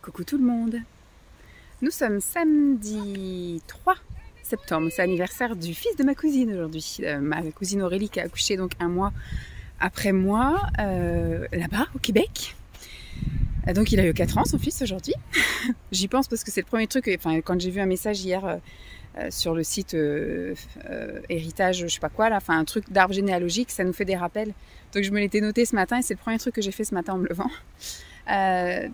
Coucou tout le monde. Nous sommes samedi 3 septembre. C'est l'anniversaire du fils de ma cousine aujourd'hui. Ma cousine Aurélie qui a accouché donc un mois après moi là-bas au Québec. Donc il a eu 4 ans son fils aujourd'hui. J'y pense parce que c'est le premier truc, enfin quand j'ai vu un message hier sur le site héritage, je sais pas quoi là, enfin un truc d'arbre généalogique, ça nous fait des rappels. Donc je me l'étais noté ce matin et c'est le premier truc que j'ai fait ce matin en me levant.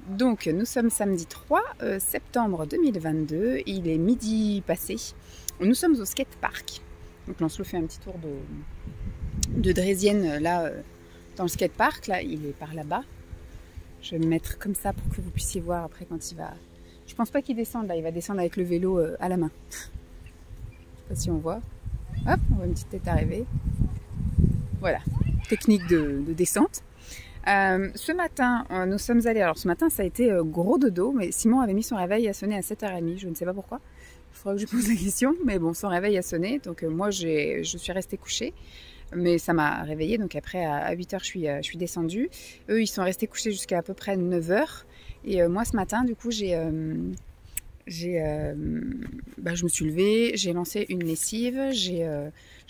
Donc nous sommes samedi 3 septembre 2022, il est midi passé. Nous sommes au skatepark. Donc Lancelot fait un petit tour de draisienne là dans le skatepark, là il est par là-bas. Je vais me mettre comme ça pour que vous puissiez voir après quand il va... Je pense pas qu'il descende là, il va descendre avec le vélo à la main. Je sais pas si on voit. Hop, on voit une petite tête arriver. Voilà, technique de descente. Ce matin, nous sommes allés... Alors ce matin, ça a été gros dodo, mais Simon avait mis son réveil à sonner à 7h30. Je ne sais pas pourquoi. Il faudra que je pose la question. Mais bon, son réveil a sonné. Donc moi, je suis restée couchée. Mais ça m'a réveillée. Donc après, à 8h, je suis descendue. Eux, ils sont restés couchés jusqu'à à peu près 9h. Et moi, ce matin, du coup, je me suis levée, j'ai lancé une lessive, j'ai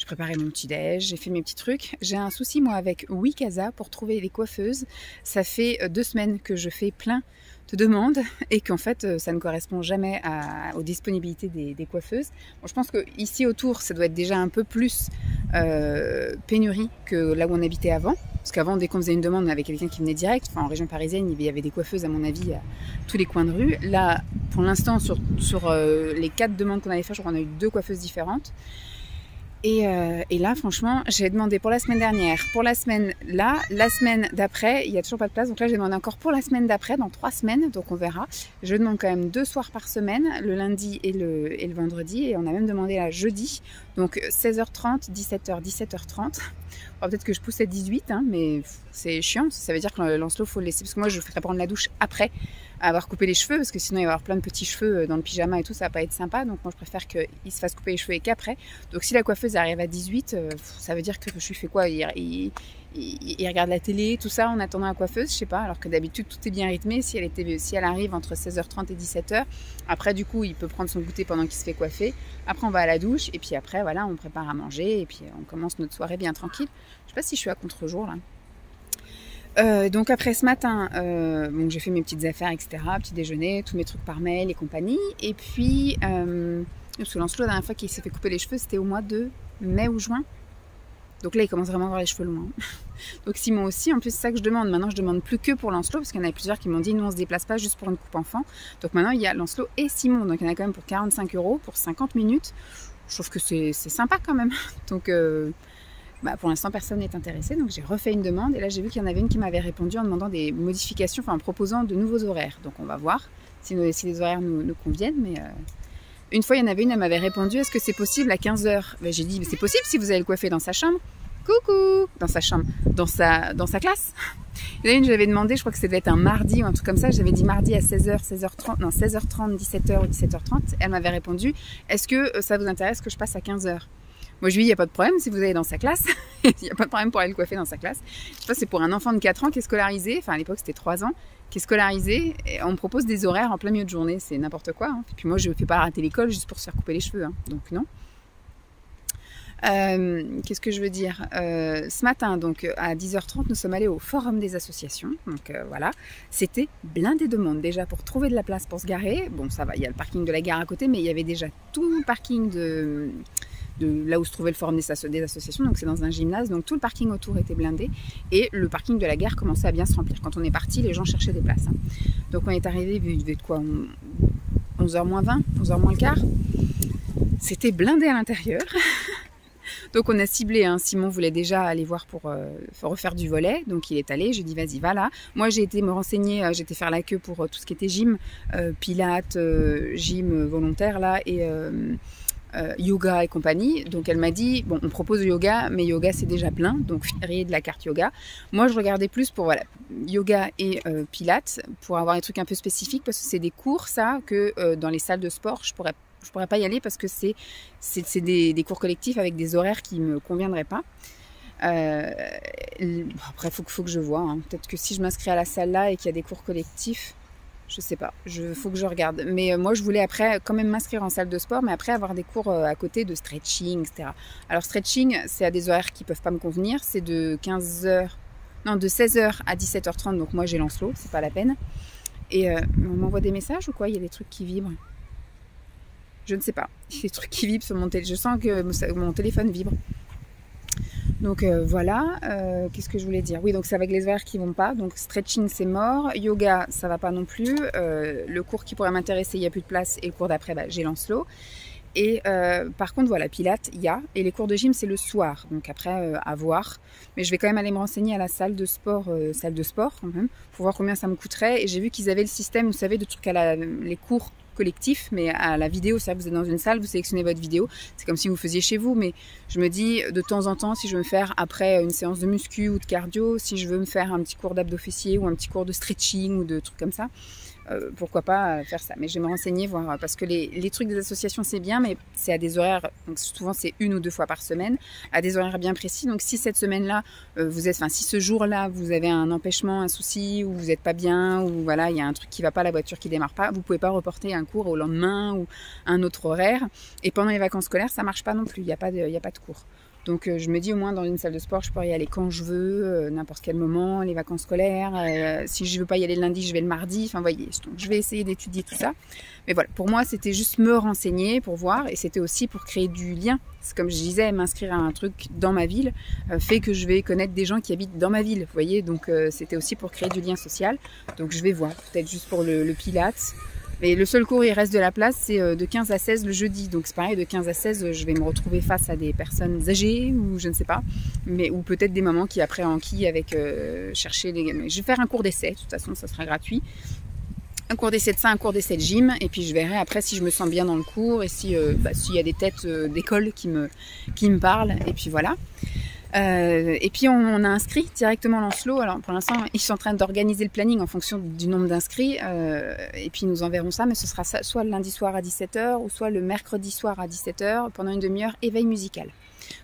préparé mon petit déj, j'ai fait mes petits trucs. J'ai un souci moi avec Wikaza pour trouver des coiffeuses. Ça fait 2 semaines que je fais plein de demandes et qu'en fait ça ne correspond jamais aux disponibilités des coiffeuses. Bon, je pense que ici autour ça doit être déjà un peu plus pénurie que là où on habitait avant. Parce qu'avant, dès qu'on faisait une demande, on avait quelqu'un qui venait direct. Enfin, en région parisienne, il y avait des coiffeuses, à mon avis, à tous les coins de rue. Là, pour l'instant, sur les 4 demandes qu'on avait fait, je crois qu'on a eu 2 coiffeuses différentes. Et là, franchement, j'ai demandé pour la semaine dernière, pour la semaine là, la semaine d'après, il n'y a toujours pas de place. Donc là, j'ai demandé encore pour la semaine d'après, dans 3 semaines, donc on verra. Je demande quand même 2 soirs par semaine, le lundi et le vendredi. Et on a même demandé là jeudi, donc 16h30, 17h, 17h30. Alors, peut-être que je pousse à 18, hein, mais c'est chiant. Ça veut dire que Lancelot, faut le laisser. Parce que moi, je ferai prendre la douche après avoir coupé les cheveux, parce que sinon il va y avoir plein de petits cheveux dans le pyjama et tout, ça va pas être sympa. Donc moi je préfère qu'il se fasse couper les cheveux et qu'après. Donc si la coiffeuse arrive à 18, ça veut dire que je lui fais quoi, il regarde la télé, tout ça en attendant la coiffeuse, je sais pas. Alors que d'habitude tout est bien rythmé. Si elle arrive entre 16h30 et 17h, après du coup il peut prendre son goûter pendant qu'il se fait coiffer. Après on va à la douche et puis après voilà, on prépare à manger et puis on commence notre soirée bien tranquille. Je sais pas si je suis à contre-jour là. Donc après ce matin, bon, j'ai fait mes petites affaires, etc., petit déjeuner, tous mes trucs par mail et compagnie. Et puis, parce que Lancelot, la dernière fois qu'il s'est fait couper les cheveux, c'était au mois de mai ou juin. Donc là, il commence vraiment à avoir les cheveux longs. Hein. Donc Simon aussi, en plus c'est ça que je demande. Maintenant, je demande plus que pour Lancelot, parce qu'il y en a plusieurs qui m'ont dit, nous on se déplace pas juste pour une coupe enfant. Donc maintenant, il y a Lancelot et Simon. Donc il y en a quand même pour 45 € pour 50 minutes. Je trouve que c'est sympa quand même. Donc... pour l'instant, personne n'est intéressé, donc j'ai refait une demande. Et là, j'ai vu qu'il y en avait une qui m'avait répondu en demandant des modifications, enfin en proposant de nouveaux horaires. Donc on va voir si les horaires nous conviennent. Mais une fois, il y en avait une, elle m'avait répondu, est-ce que c'est possible à 15h? J'ai dit, c'est possible si vous allez le coiffer dans sa chambre. Coucou! Dans sa chambre, dans sa classe. Il y en a une, j'avais demandé, je crois que ça devait être un mardi ou un truc comme ça. J'avais dit mardi à 16h, 16h30, non 16h30, 17h ou 17h30. Elle m'avait répondu, est-ce que ça vous intéresse que je passe à 15h? Moi, je lui dis, il n'y a pas de problème si vous allez dans sa classe. Il n'y a pas de problème pour aller le coiffer dans sa classe. Je sais pas, c'est pour un enfant de 4 ans qui est scolarisé. Enfin, à l'époque, c'était 3 ans. Qui est scolarisé. Et on me propose des horaires en plein milieu de journée. C'est n'importe quoi. Hein. Et puis moi, je ne fais pas rater l'école juste pour se faire couper les cheveux. Hein. Donc, non. Qu'est-ce que je veux dire ce matin, donc à 10h30, nous sommes allés au forum des associations. Donc voilà, c'était blindé de monde déjà pour trouver de la place pour se garer. Bon, ça va, il y a le parking de la gare à côté, mais il y avait déjà tout le parking de là où se trouvait le forum des associations, donc c'est dans un gymnase, donc tout le parking autour était blindé et le parking de la gare commençait à bien se remplir. Quand on est parti, les gens cherchaient des places. Hein. Donc on est arrivé, il devait être quoi, 11h moins 20, 11h moins le quart. C'était blindé à l'intérieur. Donc on a ciblé, hein. Simon voulait déjà aller voir pour refaire du volley, donc il est allé, j'ai dit vas-y va là. Moi j'ai été me renseigner, j'ai été faire la queue pour tout ce qui était gym, pilates, gym volontaire là et yoga et compagnie. Donc elle m'a dit, bon on propose le yoga, mais yoga c'est déjà plein, donc rayez de la carte yoga. Moi je regardais plus pour voilà, yoga et pilates, pour avoir des trucs un peu spécifiques, parce que c'est des cours ça, que dans les salles de sport je pourrais pas y aller parce que c'est des cours collectifs avec des horaires qui me conviendraient pas. Après faut que je vois, hein. Peut-être que si je m'inscris à la salle là et qu'il y a des cours collectifs, Je sais pas, faut que je regarde. Mais moi, je voulais après quand même m'inscrire en salle de sport, mais après avoir des cours à côté de stretching, etc. Alors stretching, c'est à des horaires qui peuvent pas me convenir. C'est de 15 heures, non, de 16 heures à 17h30. Donc moi, j'ai Lancelot, c'est pas la peine. Et on m'envoie des messages ou quoi? Il y a des trucs qui vibrent. Je ne sais pas. Il y a des trucs qui vibrent sur mon téléphone. Je sens que mon téléphone vibre. Donc voilà, qu'est-ce que je voulais dire? Oui, donc c'est avec les horaires qui vont pas. Donc stretching, c'est mort. Yoga, ça va pas non plus. Le cours qui pourrait m'intéresser, il n'y a plus de place. Et le cours d'après, j'ai Lancelot. Et par contre, voilà, Pilates, il y a. Et les cours de gym, c'est le soir. Donc après, à voir. Mais je vais quand même aller me renseigner à la salle de sport quand même, pour voir combien ça me coûterait. Et j'ai vu qu'ils avaient le système, vous savez, de trucs les cours collectif, mais à la vidéo, c'est-à-dire que vous êtes dans une salle, vous sélectionnez votre vidéo, c'est comme si vous faisiez chez vous, mais je me dis de temps en temps, si je veux me faire après une séance de muscu ou de cardio, si je veux me faire un petit cours d'abdos fessiers ou un petit cours de stretching ou de trucs comme ça, pourquoi pas faire ça. Mais je vais me renseigner, voir, parce que les trucs des associations c'est bien, mais c'est à des horaires, donc souvent c'est 1 ou 2 fois par semaine, à des horaires bien précis. Donc si cette semaine-là, si ce jour-là vous avez un empêchement, un souci, ou vous n'êtes pas bien, ou voilà, il y a un truc qui va pas, la voiture qui démarre pas, vous pouvez pas reporter un cours au lendemain ou un autre horaire. Et pendant les vacances scolaires, ça marche pas non plus, il n'y a pas de cours. Donc je me dis au moins dans une salle de sport, je pourrais y aller quand je veux, n'importe quel moment, les vacances scolaires. Si je veux pas y aller le lundi, je vais le mardi. Enfin, voyez, donc je vais essayer d'étudier tout ça. Mais voilà, pour moi, c'était juste me renseigner pour voir, et c'était aussi pour créer du lien. C'est comme je disais, m'inscrire à un truc dans ma ville fait que je vais connaître des gens qui habitent dans ma ville, vous voyez. Donc c'était aussi pour créer du lien social. Donc je vais voir, peut-être juste pour le Pilates. Mais le seul cours, il reste de la place, c'est de 15 à 16 le jeudi. Donc c'est pareil, de 15 à 16, je vais me retrouver face à des personnes âgées, ou je ne sais pas. Ou peut-être des mamans qui après enquillent avec chercher les gamins. Je vais faire un cours d'essai, de toute façon, ça sera gratuit. Un cours d'essai de ça, un cours d'essai de gym. Et puis je verrai après si je me sens bien dans le cours et si s'il y a des têtes d'école qui me parlent. Et puis voilà. Et puis on a inscrit directement Lancelot. Alors pour l'instant ils sont en train d'organiser le planning en fonction du nombre d'inscrits, et puis ils nous enverront ça, mais ce sera ça, soit le lundi soir à 17h ou soit le mercredi soir à 17h pendant une demi-heure, éveil musical.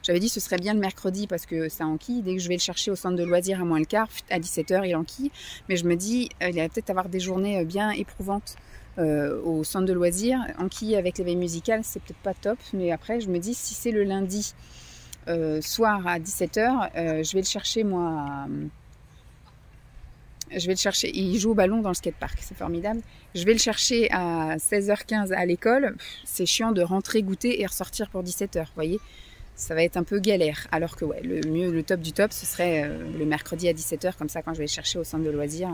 J'avais dit ce serait bien le mercredi parce que ça enquille, dès que je vais le chercher au centre de loisirs à moins le quart, à 17h il enquille, mais je me dis il va peut-être avoir des journées bien éprouvantes au centre de loisirs. Enquille avec l'éveil musical, c'est peut-être pas top, mais après je me dis si c'est le lundi soir à 17h, je vais le chercher moi. Je vais le chercher. Il joue au ballon dans le skatepark, c'est formidable. Je vais le chercher à 16h15 à l'école. C'est chiant de rentrer, goûter et ressortir pour 17h. Vous voyez, ça va être un peu galère. Alors que ouais, le top du top, ce serait le mercredi à 17h, comme ça quand je vais le chercher au centre de loisirs.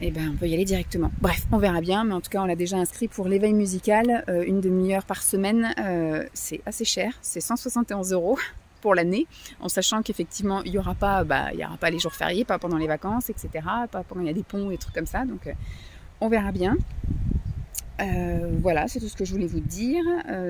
Et ben on peut y aller directement. Bref, on verra bien, mais en tout cas on l'a déjà inscrit pour l'éveil musical, une demi-heure par semaine. C'est assez cher, c'est 171 € pour l'année, en sachant qu'effectivement il y aura pas les jours fériés, pas pendant les vacances, etc. Pas pendant il y a des ponts et trucs comme ça, donc on verra bien. Voilà, c'est tout ce que je voulais vous dire.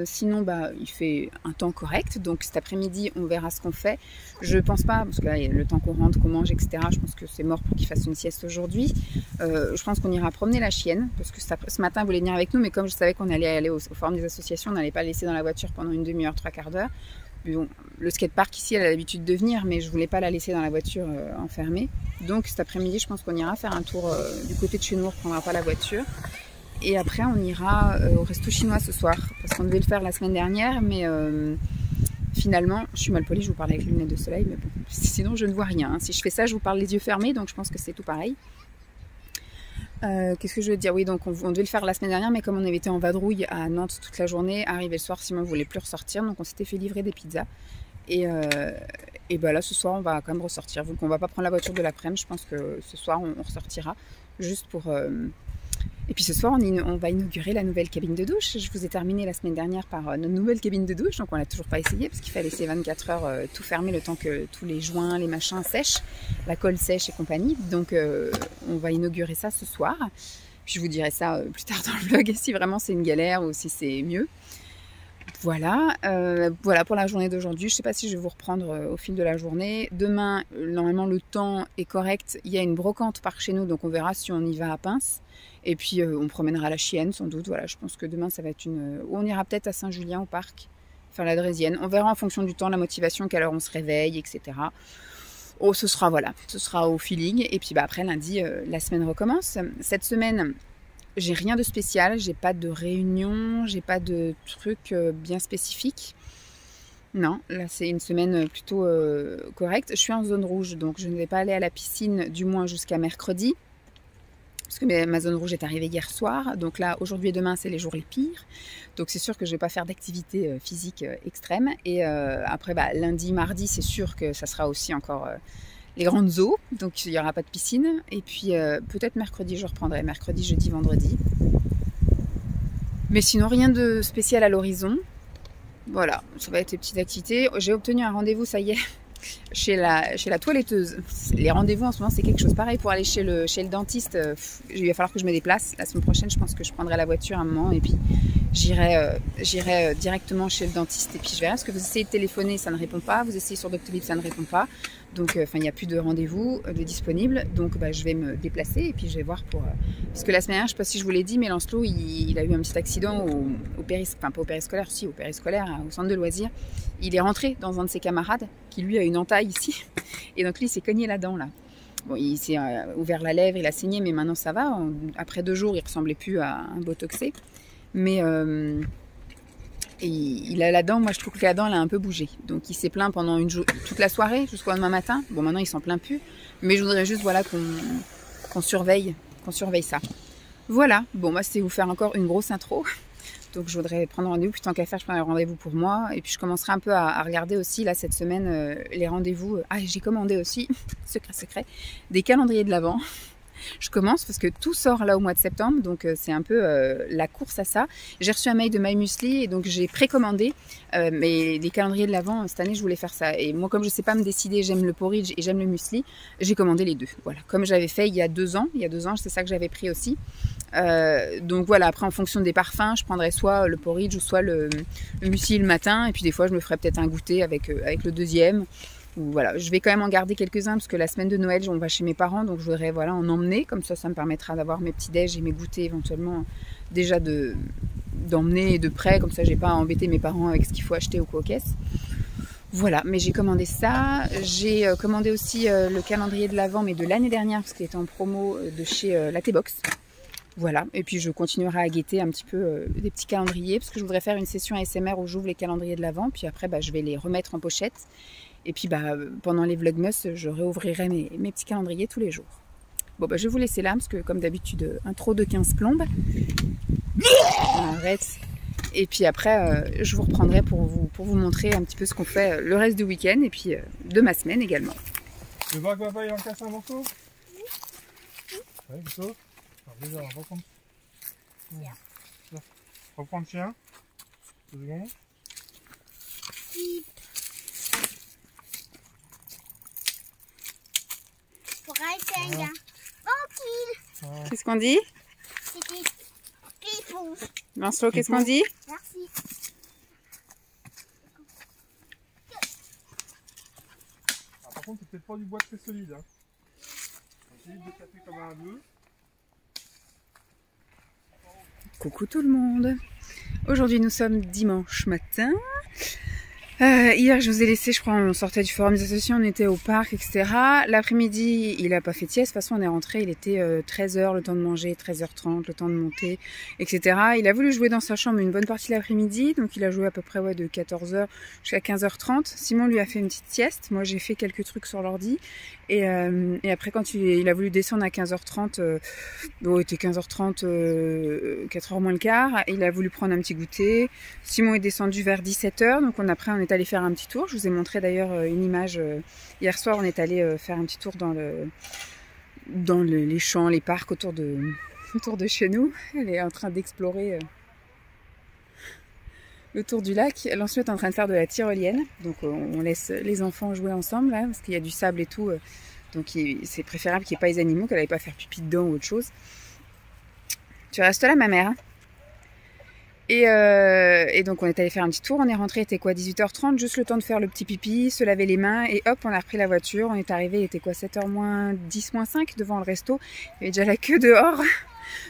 Sinon, il fait un temps correct. Donc cet après-midi, on verra ce qu'on fait. Je pense pas, parce que là, le temps qu'on rentre, qu'on mange, etc. Je pense que c'est mort pour qu'il fasse une sieste aujourd'hui. Je pense qu'on ira promener la chienne, parce que ce matin, elle voulait venir avec nous, mais comme je savais qu'on allait aller au forum des associations, on n'allait pas la laisser dans la voiture pendant une demi-heure, 3/4 d'heure. Bon, le skatepark ici, elle a l'habitude de venir, mais je voulais pas la laisser dans la voiture enfermée. Donc cet après-midi, je pense qu'on ira faire un tour du côté de chez nous, on ne reprendra pas la voiture. Et après, on ira au resto chinois ce soir, parce qu'on devait le faire la semaine dernière, mais finalement, je suis mal polie, je vous parle avec les lunettes de soleil, mais bon, sinon je ne vois rien. Si je fais ça, je vous parle les yeux fermés, donc je pense que c'est tout pareil. Qu'est-ce que je veux dire? Oui, donc on devait le faire la semaine dernière, mais comme on avait été en vadrouille à Nantes toute la journée, arrivé le soir, Simon ne voulait plus ressortir, donc on s'était fait livrer des pizzas. Et là, ce soir, on va quand même ressortir. Vu qu'on va pas prendre la voiture de l'après-midi, je pense que ce soir, on ressortira, juste pour... Et puis ce soir, on va inaugurer la nouvelle cabine de douche. Je vous ai terminé la semaine dernière par notre nouvelle cabine de douche, donc on l'a toujours pas essayé parce qu'il fallait laisser 24 heures tout fermé le temps que tous les joints, les machins sèchent, la colle sèche et compagnie. Donc on va inaugurer ça ce soir. Puis je vous dirai ça plus tard dans le vlog, si vraiment c'est une galère ou si c'est mieux. Voilà, voilà pour la journée d'aujourd'hui. Je ne sais pas si je vais vous reprendre au fil de la journée. Demain, normalement le temps est correct. Il y a une brocante par chez nous, donc on verra si on y va à Pince. Et puis on promènera la chienne sans doute. Voilà, je pense que demain ça va être une... Ou on ira peut-être à Saint-Julien au parc, faire la Draisienne. On verra en fonction du temps, la motivation, quelle heure on se réveille, etc. Oh, ce sera, voilà, ce sera au feeling. Et puis bah, après, lundi, la semaine recommence. Cette semaine, j'ai rien de spécial. J'ai pas de réunion, j'ai pas de truc bien spécifique. Non, là, c'est une semaine plutôt correcte. Je suis en zone rouge, donc je ne vais pas aller à la piscine, du moins jusqu'à mercredi. Parce que ma zone rouge est arrivée hier soir. Donc là, aujourd'hui et demain, c'est les jours les pires. Donc c'est sûr que je ne vais pas faire d'activité physique extrême. Et après, bah, lundi, mardi, c'est sûr que ça sera aussi encore les grandes eaux. Donc il n'y aura pas de piscine. Et puis peut-être mercredi, je reprendrai. Mercredi, jeudi, vendredi. Mais sinon, rien de spécial à l'horizon. Voilà, ça va être les petites activités. J'ai obtenu un rendez-vous, ça y est. Chez la toiletteuse. Les rendez-vous en ce moment c'est quelque chose. Pareil pour aller chez le dentiste, il va falloir que je me déplace. La semaine prochaine je pense que je prendrai la voiture un moment et puis j'irai directement chez le dentiste et puis je verrai. Parce que vous essayez de téléphoner, ça ne répond pas. Vous essayez sur Doctolib, ça ne répond pas. Donc il n'y a plus de rendez-vous de disponible. Donc je vais me déplacer et puis je vais voir pour... Parce que la semaine dernière, je ne sais pas si je vous l'ai dit, mais Lancelot il a eu un petit accident au périscolaire, pas au périscolaire, si au périscolaire, au centre de loisirs. Il est rentré dans un de ses camarades qui lui a une entaille ici. Et donc lui il s'est cogné la dent là. Bon, il s'est ouvert la lèvre, il a saigné, mais maintenant ça va. Après 2 jours, il ressemblait plus à un botoxé. Mais il a la dent, moi je trouve que la dent elle a un peu bougé. Donc il s'est plaint pendant toute la soirée jusqu'au lendemain matin. Bon maintenant il s'en plaint plus. Mais je voudrais juste voilà, qu'on surveille ça. Voilà, bon moi c'est vous faire encore une grosse intro. Donc je voudrais prendre rendez-vous, puis tant qu'à faire, je prends un rendez-vous pour moi. Et puis je commencerai un peu à regarder aussi, là, cette semaine, les rendez-vous. Ah, j'ai commandé aussi, secret, des calendriers de l'Avent. Je commence parce que tout sort là au mois de septembre, donc c'est un peu la course à ça. J'ai reçu un mail de My Muesli et donc j'ai précommandé mais des calendriers de l'Avent. Cette année, je voulais faire ça. Et moi, comme je ne sais pas me décider, j'aime le porridge et j'aime le muesli, j'ai commandé les deux. Voilà, comme j'avais fait il y a 2 ans. Il y a 2 ans, c'est ça que j'avais pris aussi. Donc voilà, après en fonction des parfums, je prendrai soit le porridge ou soit le muesli le matin. Et puis des fois, je me ferai peut-être un goûter avec le deuxième. Voilà, je vais quand même en garder quelques-uns parce que la semaine de Noël, on va chez mes parents, donc je voudrais voilà, en emmener. Comme ça me permettra d'avoir mes petits déj et mes goûters éventuellement déjà d'emmener de près. Comme ça, j'ai pas à embêter mes parents avec ce qu'il faut acheter ou quoi aux caisses. Voilà, mais j'ai commandé ça. J'ai commandé aussi le calendrier de l'Avent, mais de l'année dernière parce qu'il était en promo de chez La T-Box. Voilà, et puis je continuerai à guetter un petit peu des petits calendriers parce que je voudrais faire une session ASMR où j'ouvre les calendriers de l'Avent. Puis après, je vais les remettre en pochette. Et puis pendant les vlogmas, je réouvrirai mes petits calendriers tous les jours. Bon, je vais vous laisser là parce que comme d'habitude, intro de 15 plombes. On arrête. Et puis après, je vous reprendrai pour vous montrer un petit peu ce qu'on fait le reste du week-end et puis de ma semaine également. Tu vois que papa il en casse un morceau? Oui, plutôt. Alors déjà, on va reprendre. Reprendre le chien. 2 secondes. Qu'est-ce qu'on dit? Lancelot, qu'est-ce qu'on dit? Merci. Ah, par contre, c'est peut-être pas du bois très solide. Hein. Solide de café comme un bœuf. Coucou tout le monde. Aujourd'hui nous sommes dimanche matin. Hier je vous ai laissé, je crois, on sortait du forum des associations, on était au parc, etc. L'après-midi il a pas fait de sieste, de toute façon on est rentré, il était 13h, le temps de manger, 13h30, le temps de monter, etc. Il a voulu jouer dans sa chambre une bonne partie de l'après-midi, donc il a joué à peu près de 14h jusqu'à 15h30. Simon lui a fait une petite sieste, moi j'ai fait quelques trucs sur l'ordi. Et après quand il a voulu descendre à 15h30, il était 15h30, 4h moins le quart, il a voulu prendre un petit goûter. Simon est descendu vers 17h, donc on est allé faire un petit tour. Je vous ai montré d'ailleurs une image hier soir, on est allé faire un petit tour dans les champs, les parcs autour de chez nous. Elle est en train d'explorer le tour du lac. Lancelot est en train de faire de la tyrolienne, donc on laisse les enfants jouer ensemble là, parce qu'il y a du sable et tout, donc c'est préférable qu'il n'y ait pas les animaux, qu'elle n'aille pas faire pipi dedans ou autre chose. Tu restes là ma mère, hein? Et donc on est allé faire un petit tour, on est rentré, il était quoi, 18h30, juste le temps de faire le petit pipi, se laver les mains et hop on a repris la voiture. On est arrivé, il était quoi, 7h moins 10 moins 5 devant le resto, il y avait déjà la queue dehors.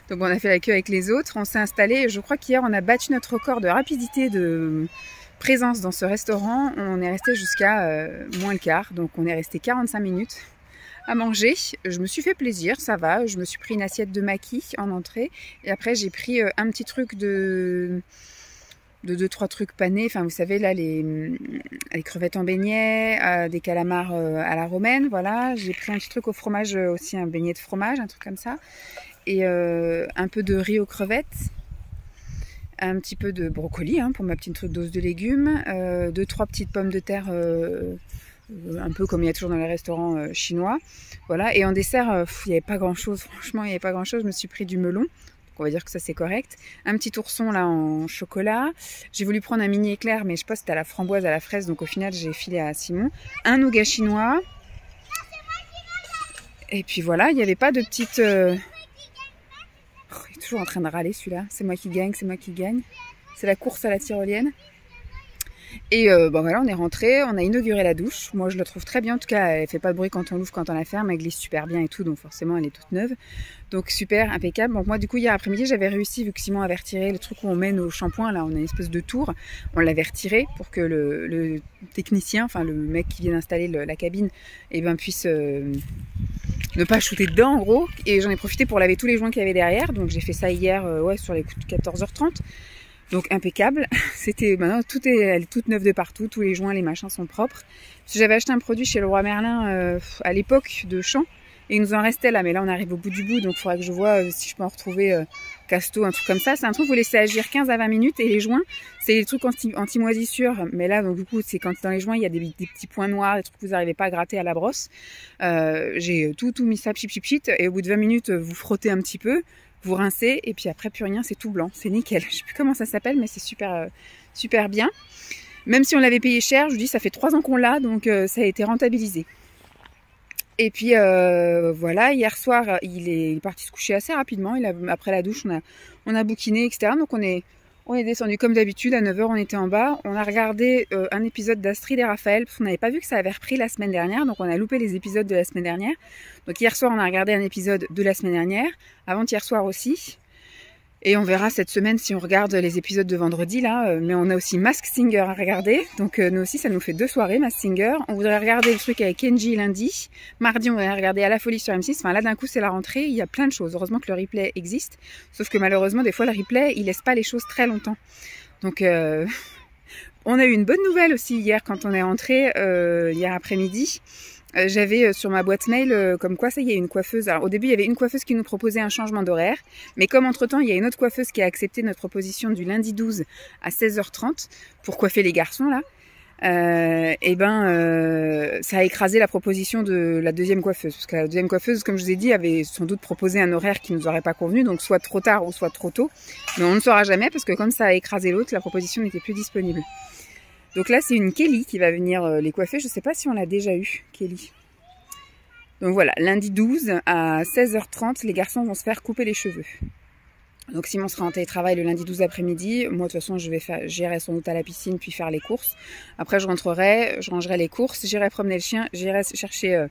Donc on a fait la queue avec les autres, on s'est installé et je crois qu'hier on a battu notre record de rapidité de présence dans ce restaurant, on est resté jusqu'à moins le quart. Donc on est resté 45 minutes à manger. Je me suis fait plaisir, ça va. Je me suis pris une assiette de maquis en entrée. Et après j'ai pris un petit truc de 2-3 trucs panés. Enfin vous savez là les crevettes en beignet, des calamars à la romaine. Voilà. J'ai pris un petit truc au fromage aussi, un beignet de fromage, un truc comme ça. Et un peu de riz aux crevettes. Un petit peu de brocoli pour ma petite dose de légumes. 2-3 petites pommes de terre un peu comme il y a toujours dans les restaurants chinois. Voilà. Et en dessert, il n'y avait pas grand chose. Franchement, il n'y avait pas grand chose. Je me suis pris du melon. Donc on va dire que ça c'est correct. Un petit ourson là en chocolat. J'ai voulu prendre un mini éclair, mais je pense que c'était à la framboise, à la fraise. Donc au final, j'ai filé à Simon. Un nougat chinois. Et puis voilà, il n'y avait pas de petite... Oh, il est toujours en train de râler celui-là. C'est moi qui gagne, c'est moi qui gagne. C'est la course à la tyrolienne. Et bon voilà, on est rentré, on a inauguré la douche. Moi je la trouve très bien, en tout cas elle fait pas de bruit quand on l'ouvre, quand on la ferme, elle glisse super bien et tout, donc forcément elle est toute neuve. Donc super, impeccable. Donc moi du coup hier après-midi j'avais réussi, vu que Simon avait retiré le truc où on met nos shampoings, là on a une espèce de tour, on l'avait retiré pour que le technicien, enfin le mec qui vient d'installer la cabine, puisse ne pas shooter dedans en gros. Et j'en ai profité pour laver tous les joints qu'il y avait derrière, donc j'ai fait ça hier sur les coups de 14h30. Donc impeccable. C'était maintenant elle est toute neuve de partout, tous les joints, les machins sont propres. J'avais acheté un produit chez Leroy Merlin à l'époque de Champ et il nous en restait là, mais là on arrive au bout du bout, donc il faudrait que je vois si je peux en retrouver Casto, un truc comme ça. C'est un truc où vous laissez agir 15 à 20 minutes et les joints, c'est des trucs anti-moisissure, mais là donc du coup c'est quand dans les joints il y a des petits points noirs, des trucs que vous n'arrivez pas à gratter à la brosse. J'ai tout mis ça pchit et au bout de 20 minutes vous frottez un petit peu. Vous rincez et puis après plus rien, c'est tout blanc, c'est nickel. Je sais plus comment ça s'appelle, mais c'est super bien. Même si on l'avait payé cher, je vous dis ça fait 3 ans qu'on l'a, donc ça a été rentabilisé. Et puis voilà, hier soir il est parti se coucher assez rapidement. Après la douche on a bouquiné, etc. Donc on est descendu comme d'habitude, à 9h on était en bas. On a regardé un épisode d'Astrid et Raphaël, parce qu'on n'avait pas vu que ça avait repris la semaine dernière, donc on a loupé les épisodes de la semaine dernière. Donc hier soir on a regardé un épisode de la semaine dernière, avant-hier soir aussi. Et on verra cette semaine si on regarde les épisodes de vendredi là, mais on a aussi Masked Singer à regarder. Donc nous aussi ça nous fait 2 soirées Masked Singer. On voudrait regarder le truc avec Kenji lundi. Mardi on voudrait regarder À la folie sur M6. Enfin là d'un coup c'est la rentrée, il y a plein de choses. Heureusement que le replay existe. Sauf que malheureusement des fois le replay il laisse pas les choses très longtemps. Donc on a eu une bonne nouvelle aussi hier quand on est rentré hier après-midi. J'avais sur ma boîte mail comme quoi ça y est, une coiffeuse. Alors au début il y avait une coiffeuse qui nous proposait un changement d'horaire, mais comme entre temps il y a une autre coiffeuse qui a accepté notre proposition du lundi 12 à 16h30 pour coiffer les garçons là, ça a écrasé la proposition de la deuxième coiffeuse, parce que la deuxième coiffeuse, comme je vous ai dit, avait sans doute proposé un horaire qui nous aurait pas convenu, donc soit trop tard ou soit trop tôt, mais on ne saura jamais parce que comme ça a écrasé l'autre, la proposition n'était plus disponible. Donc là, c'est une Kelly qui va venir les coiffer. Je ne sais pas si on l'a déjà eu, Kelly. Donc voilà, lundi 12 à 16h30, les garçons vont se faire couper les cheveux. Donc Simon sera en télétravail le lundi 12 après-midi. Moi, de toute façon, j'irai sans doute à la piscine puis faire les courses. Après, je rentrerai, je rangerai les courses, j'irai promener le chien, j'irai chercher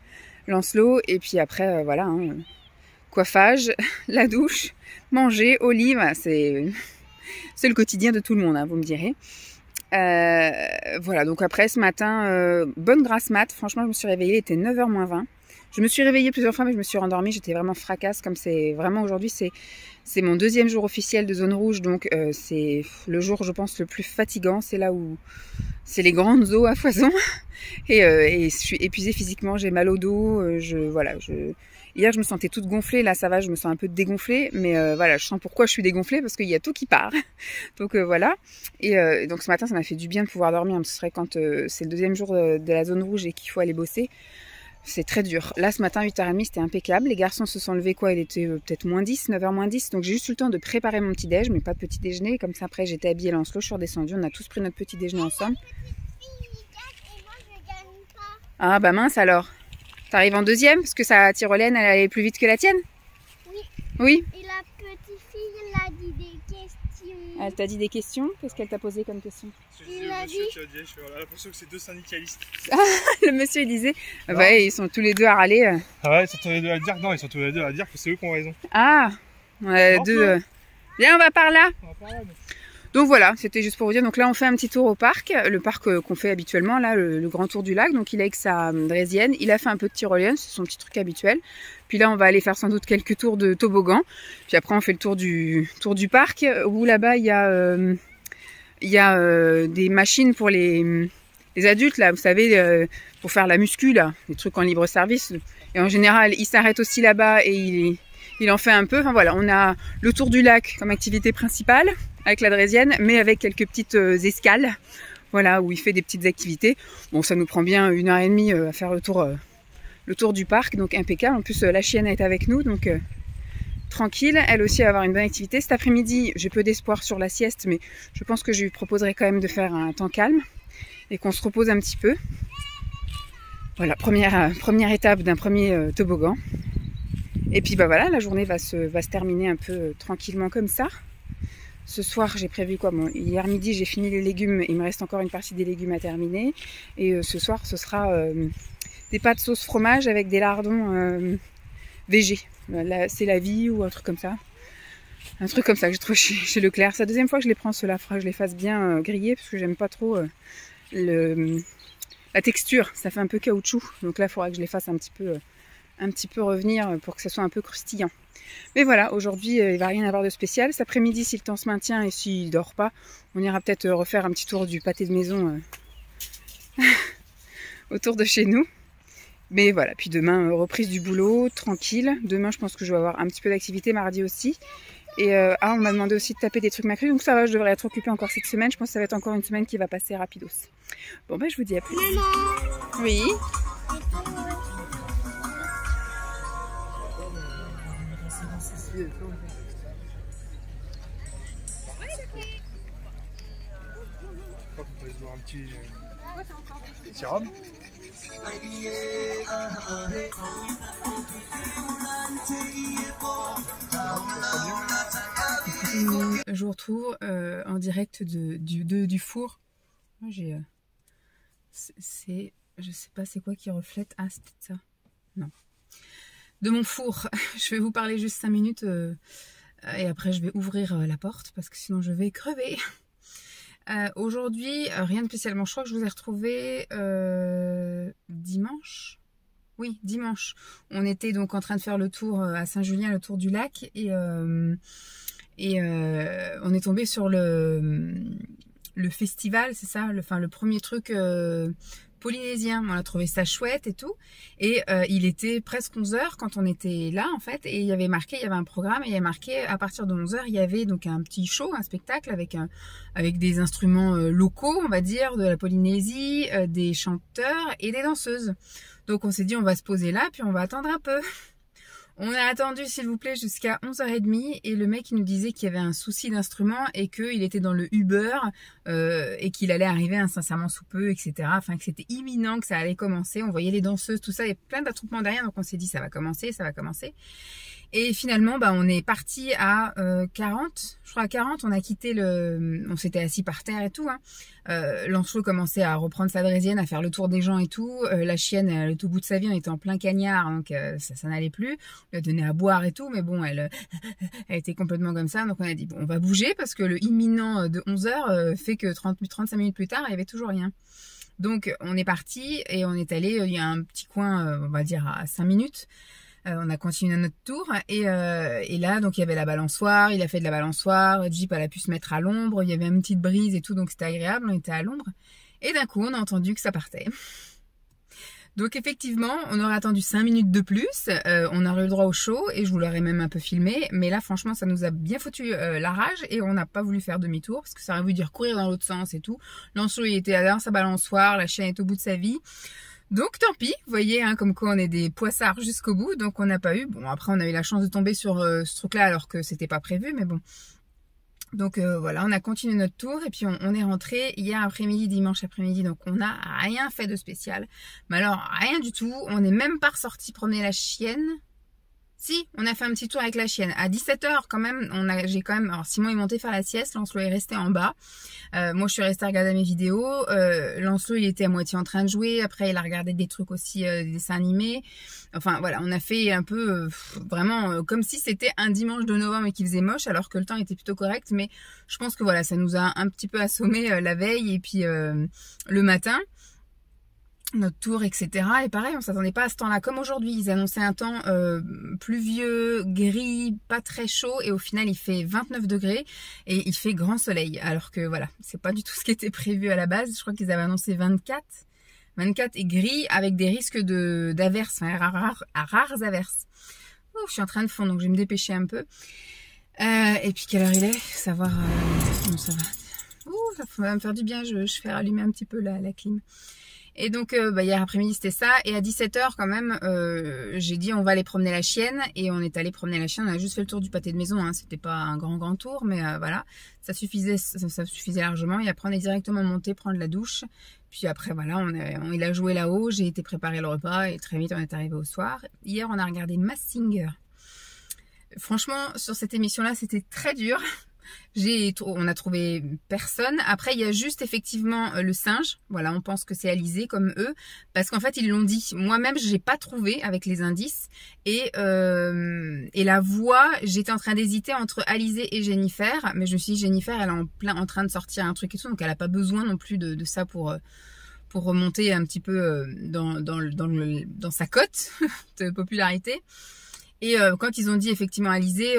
Lancelot. Et puis après, voilà, coiffage, la douche, manger, Olive. C'est le quotidien de tout le monde, vous me direz. Voilà, donc après ce matin, bonne grasse mat. Franchement, je me suis réveillée, il était 9h moins 20. Je me suis réveillée plusieurs fois, mais je me suis rendormie. J'étais vraiment fracasse, comme c'est vraiment aujourd'hui, c'est mon 2e jour officiel de zone rouge, donc c'est le jour, je pense, le plus fatigant. C'est là où c'est les grandes eaux à foison. Et je suis épuisée physiquement, j'ai mal au dos. Hier, je me sentais toute gonflée. Là, ça va, je me sens un peu dégonflée. Mais voilà, je sens pourquoi je suis dégonflée, parce qu'il y a tout qui part. Donc voilà. Et donc ce matin, ça m'a fait du bien de pouvoir dormir. Ce serait quand c'est le 2e jour de la zone rouge et qu'il faut aller bosser. C'est très dur. Là, ce matin, 8h30, c'était impeccable. Les garçons se sont levés, il était peut-être moins 10, 9h moins 10. Donc j'ai juste eu le temps de préparer mon petit déj, mais pas de petit déjeuner. Comme ça, après, j'étais habillée Lancelot, je suis redescendue. On a tous pris notre petit déjeuner ensemble. Ah bah mince alors. T'arrives en 2e parce que sa tyrolienne elle allait plus vite que la tienne? Oui. Oui. Et la petite fille elle a dit des questions. Elle t'a dit des questions? Qu'est-ce qu'elle t'a posé comme question? Il a dit. J'ai l'impression que c'est 2 syndicalistes. Le monsieur il disait, ouais, ils sont tous les 2 à râler. Ah ouais, ils sont tous les 2 à dire, non, ils sont tous les 2 à dire que c'est eux qui ont raison. Ah, on a 2. Viens, on va par là. On va par là, mais... Donc voilà, c'était juste pour vous dire. Donc là, on fait un petit tour au parc, le parc qu'on fait habituellement, là, le grand tour du lac. Donc il est avec sa draisienne, il a fait un peu de tyrolienne, c'est son petit truc habituel. Puis là, on va aller faire sans doute quelques tours de toboggan. Puis après, on fait le tour du parc, où là-bas, il y a des machines pour les adultes, là, vous savez, pour faire la muscu, là, des trucs en libre service. Et en général, il s'arrête aussi là-bas et il en fait un peu. Enfin voilà, on a le tour du lac comme activité principale avec la draisienne, mais avec quelques petites escales, voilà, où il fait des petites activités. Bon, ça nous prend bien 1h30 à faire le tour du parc, donc impeccable. En plus, la chienne est avec nous, donc tranquille. Elle aussi va avoir une bonne activité. Cet après-midi, j'ai peu d'espoir sur la sieste, mais je pense que je lui proposerai quand même de faire un temps calme et qu'on se repose un petit peu. Voilà, première étape d'un premier toboggan. Et puis bah voilà, la journée va se terminer un peu tranquillement comme ça. Ce soir, j'ai prévu quoi? Bon, hier midi, j'ai fini les légumes. Il me reste encore une partie des légumes à terminer. Et ce soir, ce sera des pâtes sauce fromage avec des lardons végé. C'est la vie ou un truc comme ça. Un truc comme ça que j'ai trouvé chez Leclerc. C'est la deuxième fois que je les prends, ceux-là. Faudra que je les fasse bien griller parce que j'aime pas trop la texture. Ça fait un peu caoutchouc. Donc là, il faudra que je les fasse un petit peu revenir pour que ça soit un peu croustillant. Mais voilà, aujourd'hui, il ne va rien avoir de spécial. Cet après-midi, si le temps se maintient et s'il ne dort pas, on ira peut-être refaire un petit tour du pâté de maison autour de chez nous. Mais voilà, puis demain, reprise du boulot, tranquille. Demain, je pense que je vais avoir un petit peu d'activité, mardi aussi. Et on m'a demandé aussi de taper des trucs macrés, donc ça va, je devrais être occupée encore cette semaine. Je pense que ça va être encore une semaine qui va passer rapidos. Bon, ben, je vous dis à plus. Maman. Oui. On peut se boire un petit rhum. Je vous retrouve en direct du four. Moi, je sais pas c'est quoi qui reflète. Ah, c'est peut-être ça. Non. De mon four. Je vais vous parler juste 5 minutes et après je vais ouvrir la porte parce que sinon je vais crever. Aujourd'hui, rien de spécialement. Je crois que je vous ai retrouvé dimanche. Oui, dimanche. On était donc en train de faire le tour à Saint-Julien, le tour du lac, et on est tombé sur le festival, c'est ça, le premier truc polynésien. On a trouvé ça chouette et tout. Et il était presque 11h quand on était là, en fait. Et il y avait un programme, et il y avait marqué, à partir de 11h, il y avait donc un petit show, un spectacle avec des instruments locaux, on va dire, de la Polynésie, des chanteurs et des danseuses. Donc on s'est dit, on va se poser là, puis on va attendre un peu. On a attendu, s'il vous plaît, jusqu'à 11h30 et le mec il nous disait qu'il y avait un souci d'instrument et qu'il était dans le Uber et qu'il allait arriver incessamment sous peu, etc. Enfin, que c'était imminent, que ça allait commencer. On voyait les danseuses, tout ça, il y a plein d'attroupements derrière, donc on s'est dit, ça va commencer, ça va commencer. Et finalement, bah, on est parti à 40. Je crois à 40, on a quitté on s'était assis par terre et tout. Hein. Lancelot commençait à reprendre sa draisienne, à faire le tour des gens et tout. La chienne, elle est au bout de sa vie, on était en plein cagnard, donc ça n'allait plus. On lui a donné à boire et tout, mais bon, elle était complètement comme ça. Donc on a dit, bon, on va bouger parce que le imminent de 11h fait que 35 minutes plus tard, il n'y avait toujours rien. Donc on est parti et on est allé, il y a un petit coin, on va dire à 5 minutes. On a continué notre tour et là donc il y avait la balançoire, il a fait de la balançoire, Jeep elle a pu se mettre à l'ombre, il y avait une petite brise et tout, donc c'était agréable, on était à l'ombre et d'un coup on a entendu que ça partait. Donc effectivement on aurait attendu 5 minutes de plus, on aurait eu le droit au show et je vous l'aurais même un peu filmé, mais là franchement ça nous a bien foutu la rage et on n'a pas voulu faire demi-tour parce que ça aurait voulu dire courir dans l'autre sens et tout. Lancelot il était dans sa balançoire, la chienne est au bout de sa vie. Donc tant pis, vous voyez, hein, comme quoi on est des poissards jusqu'au bout, donc on n'a pas eu. Bon, après on a eu la chance de tomber sur ce truc-là alors que c'était pas prévu, mais bon. Donc voilà, on a continué notre tour et puis on est rentré hier après-midi, dimanche après-midi, donc on n'a rien fait de spécial. Mais alors, rien du tout, on n'est même pas ressorti promener la chienne. Si, on a fait un petit tour avec la chienne. À 17h quand même, j'ai quand même... Alors Simon est monté faire la sieste, Lancelot est resté en bas. Moi je suis restée à regarder mes vidéos. Lancelot il était à moitié en train de jouer. Après il a regardé des trucs aussi, des dessins animés. Enfin voilà, on a fait un peu vraiment comme si c'était un dimanche de novembre et qu'il faisait moche alors que le temps était plutôt correct. Mais je pense que voilà, ça nous a un petit peu assommé la veille et puis le matin. Notre tour, etc. Et pareil, on s'attendait pas à ce temps-là. Comme aujourd'hui, ils annonçaient un temps pluvieux, gris, pas très chaud. Et au final, il fait 29 degrés et il fait grand soleil. Alors que voilà, c'est pas du tout ce qui était prévu à la base. Je crois qu'ils avaient annoncé 24 et gris avec des risques d'averses, enfin, rares averses. Oh, je suis en train de fondre, donc je vais me dépêcher un peu. Et puis, quelle heure il est? Savoir... non, ça va. Ouh, ça va me faire du bien. Je fais rallumer un petit peu la clim. Et donc hier après-midi c'était ça, et à 17h quand même j'ai dit on va aller promener la chienne, et on est allé promener la chienne. On a juste fait le tour du pâté de maison, hein. C'était pas un grand tour, mais voilà, ça suffisait largement. Et après on est directement monté prendre la douche, puis après voilà il a joué là-haut, j'ai été préparer le repas et très vite on est arrivé au soir. Hier on a regardé Masked Singer. Franchement sur cette émission là c'était très dur. On a trouvé personne. Après il y a juste effectivement le singe, voilà, on pense que c'est Alizé comme eux, parce qu'en fait ils l'ont dit. Moi-même j'ai pas trouvé avec les indices, et la voix, j'étais en train d'hésiter entre Alizé et Jennifer, mais je me suis dit Jennifer elle est en train de sortir un truc et tout, donc elle a pas besoin non plus de ça pour remonter un petit peu dans sa cote de popularité. Et quand ils ont dit effectivement Alizé,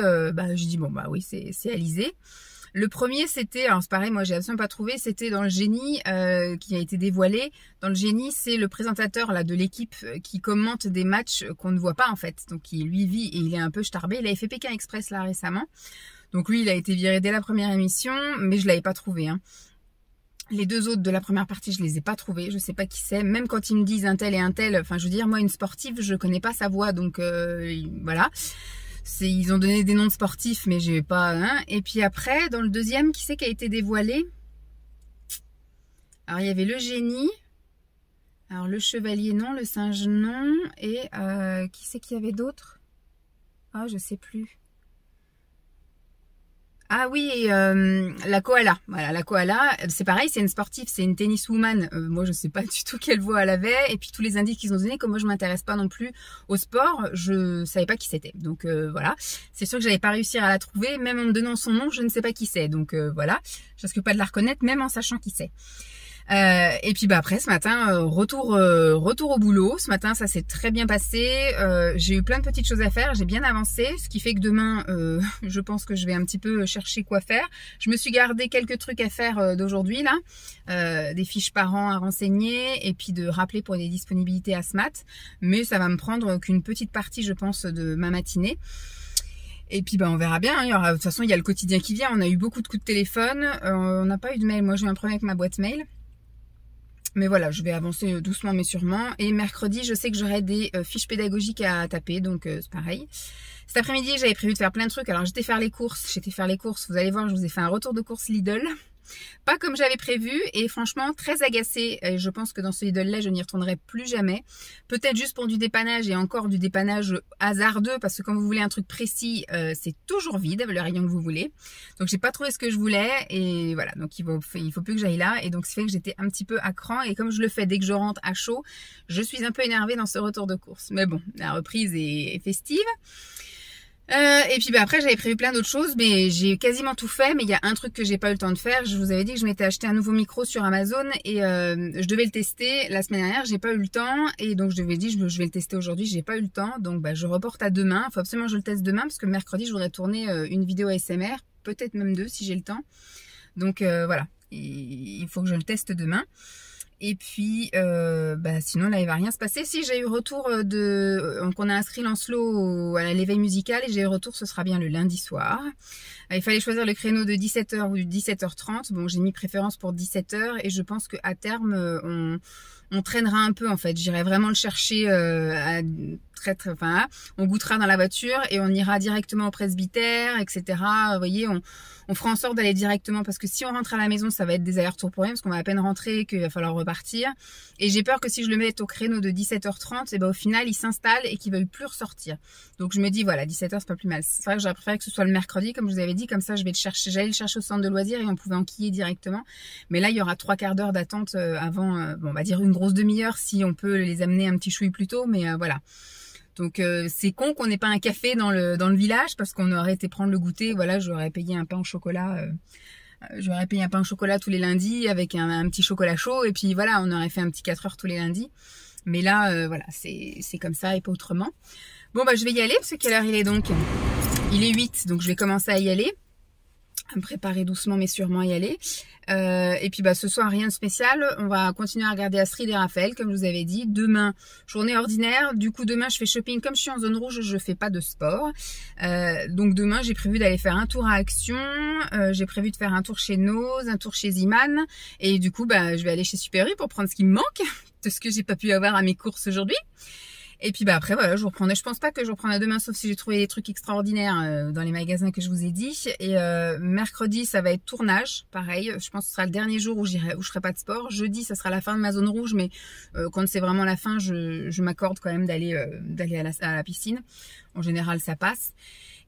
j'ai dit bon bah oui c'est Alizé. Le premier c'était, alors c'est pareil, moi j'ai absolument pas trouvé, c'était dans le génie qui a été dévoilé. Dans le génie c'est le présentateur là de l'équipe qui commente des matchs qu'on ne voit pas en fait. Donc il lui vit et il est un peu starbé. Il avait fait Pékin Express là récemment. Donc lui il a été viré dès la première émission, mais je l'avais pas trouvé, hein. Les deux autres de la première partie, je les ai pas trouvés. Je sais pas qui c'est. Même quand ils me disent un tel et un tel, enfin, je veux dire, moi, une sportive, je connais pas sa voix, donc voilà. Ils ont donné des noms de sportifs, mais j'ai pas. Hein. Et puis après, dans le deuxième, qui c'est qui a été dévoilé? Alors, il y avait le génie. Alors, le chevalier, non. Le singe, non. Et qui c'est qu'il y avait d'autre? Ah, je sais plus. Ah oui, et la koala. Voilà, la koala, c'est pareil, c'est une sportive, c'est une tenniswoman. Moi, je sais pas du tout quelle voix elle avait. Et puis tous les indices qu'ils ont donnés, comme moi je m'intéresse pas non plus au sport, je savais pas qui c'était. Donc voilà, c'est sûr que j'allais pas réussir à la trouver, même en me donnant son nom, je ne sais pas qui c'est. Donc voilà, je risque pas de la reconnaître, même en sachant qui c'est. Et puis après ce matin retour au boulot. Ce matin ça s'est très bien passé, j'ai eu plein de petites choses à faire, j'ai bien avancé, ce qui fait que demain je pense que je vais un petit peu chercher quoi faire. Je me suis gardé quelques trucs à faire d'aujourd'hui là, des fiches parents à renseigner et puis de rappeler pour des disponibilités à SMAT, mais ça va me prendre qu'une petite partie je pense de ma matinée. Et puis on verra bien, hein. De toute façon il y a le quotidien qui vient, on a eu beaucoup de coups de téléphone, on n'a pas eu de mail, moi j'ai eu un problème avec ma boîte mail. Mais voilà, je vais avancer doucement mais sûrement. Et mercredi, je sais que j'aurai des fiches pédagogiques à taper, donc c'est pareil. Cet après-midi, j'avais prévu de faire plein de trucs. Alors j'étais faire les courses, vous allez voir, je vous ai fait un retour de course Lidl. Pas comme j'avais prévu et franchement très agacée. Et je pense que dans ce Lidl-là, je n'y retournerai plus jamais. Peut-être juste pour du dépannage et encore du dépannage hasardeux parce que quand vous voulez un truc précis, c'est toujours vide, le rayon que vous voulez. Donc j'ai pas trouvé ce que je voulais et voilà. Donc il faut plus que j'aille là et donc ça fait que j'étais un petit peu à cran et comme je le fais dès que je rentre à chaud, je suis un peu énervée dans ce retour de course. Mais bon, la reprise est festive. Et puis après j'avais prévu plein d'autres choses mais j'ai quasiment tout fait, mais il y a un truc que j'ai pas eu le temps de faire. Je vous avais dit que je m'étais acheté un nouveau micro sur Amazon et je devais le tester la semaine dernière, j'ai pas eu le temps et donc je devais dire je vais le tester aujourd'hui, j'ai pas eu le temps donc je reporte à demain. Il faut absolument que je le teste demain parce que mercredi je voudrais tourner une vidéo ASMR, peut-être même 2 si j'ai le temps. Donc voilà, il faut que je le teste demain. Et puis sinon là il va rien se passer. Si j'ai eu retour donc on a inscrit Lancelot à l'éveil musical et j'ai eu retour, ce sera bien le lundi soir. Il fallait choisir le créneau de 17h ou de 17h30. Bon, j'ai mis préférence pour 17h et je pense qu'à terme on traînera un peu en fait. J'irai vraiment le chercher on goûtera dans la voiture et on ira directement au presbytère, etc. Vous voyez, on fera en sorte d'aller directement parce que si on rentre à la maison, ça va être des allers-retours pour rien parce qu'on va à peine rentrer et qu'il va falloir repartir. Et j'ai peur que si je le mette au créneau de 17h30, et ben au final, il s'installe et qu'il ne veuille plus ressortir. Donc je me dis, voilà, 17h, c'est pas plus mal. C'est vrai que j'aurais préféré que ce soit le mercredi, comme je vous avais dit, comme ça je vais le chercher. J'allais le chercher au centre de loisirs et on pouvait enquiller directement. Mais là, il y aura 3/4 d'heure d'attente avant, bon, on va dire une grosse demi-heure si on peut les amener un petit chouille plus tôt, mais voilà. Donc c'est con qu'on n'ait pas un café dans le village parce qu'on aurait été prendre le goûter. Voilà, j'aurais payé un pain au chocolat. J'aurais payé un pain au chocolat tous les lundis avec un petit chocolat chaud. Et puis voilà, on aurait fait un petit 4 heures tous les lundis. Mais là, voilà, c'est comme ça et pas autrement. Bon, bah je vais y aller parce que quelle heure il est donc? Il est 8, donc je vais commencer à y aller. À me préparer doucement mais sûrement y aller. Et puis bah ce soir rien de spécial, on va continuer à regarder Astrid et Raphaël comme je vous avais dit. Demain journée ordinaire, du coup demain je fais shopping, comme je suis en zone rouge je fais pas de sport. Donc demain j'ai prévu d'aller faire un tour à Action, j'ai prévu de faire un tour chez Nose, un tour chez Ziman et du coup bah je vais aller chez Super U pour prendre ce qui me manque, de ce que j'ai pas pu avoir à mes courses aujourd'hui. Et puis bah après voilà, je vous reprendrai. Je pense pas que je reprendrai demain sauf si j'ai trouvé des trucs extraordinaires dans les magasins que je vous ai dit. Et mercredi ça va être tournage, pareil. Je pense que ce sera le dernier jour où je ferai pas de sport. Jeudi ça sera la fin de ma zone rouge, mais quand c'est vraiment la fin, je m'accorde quand même d'aller à la piscine. En général ça passe.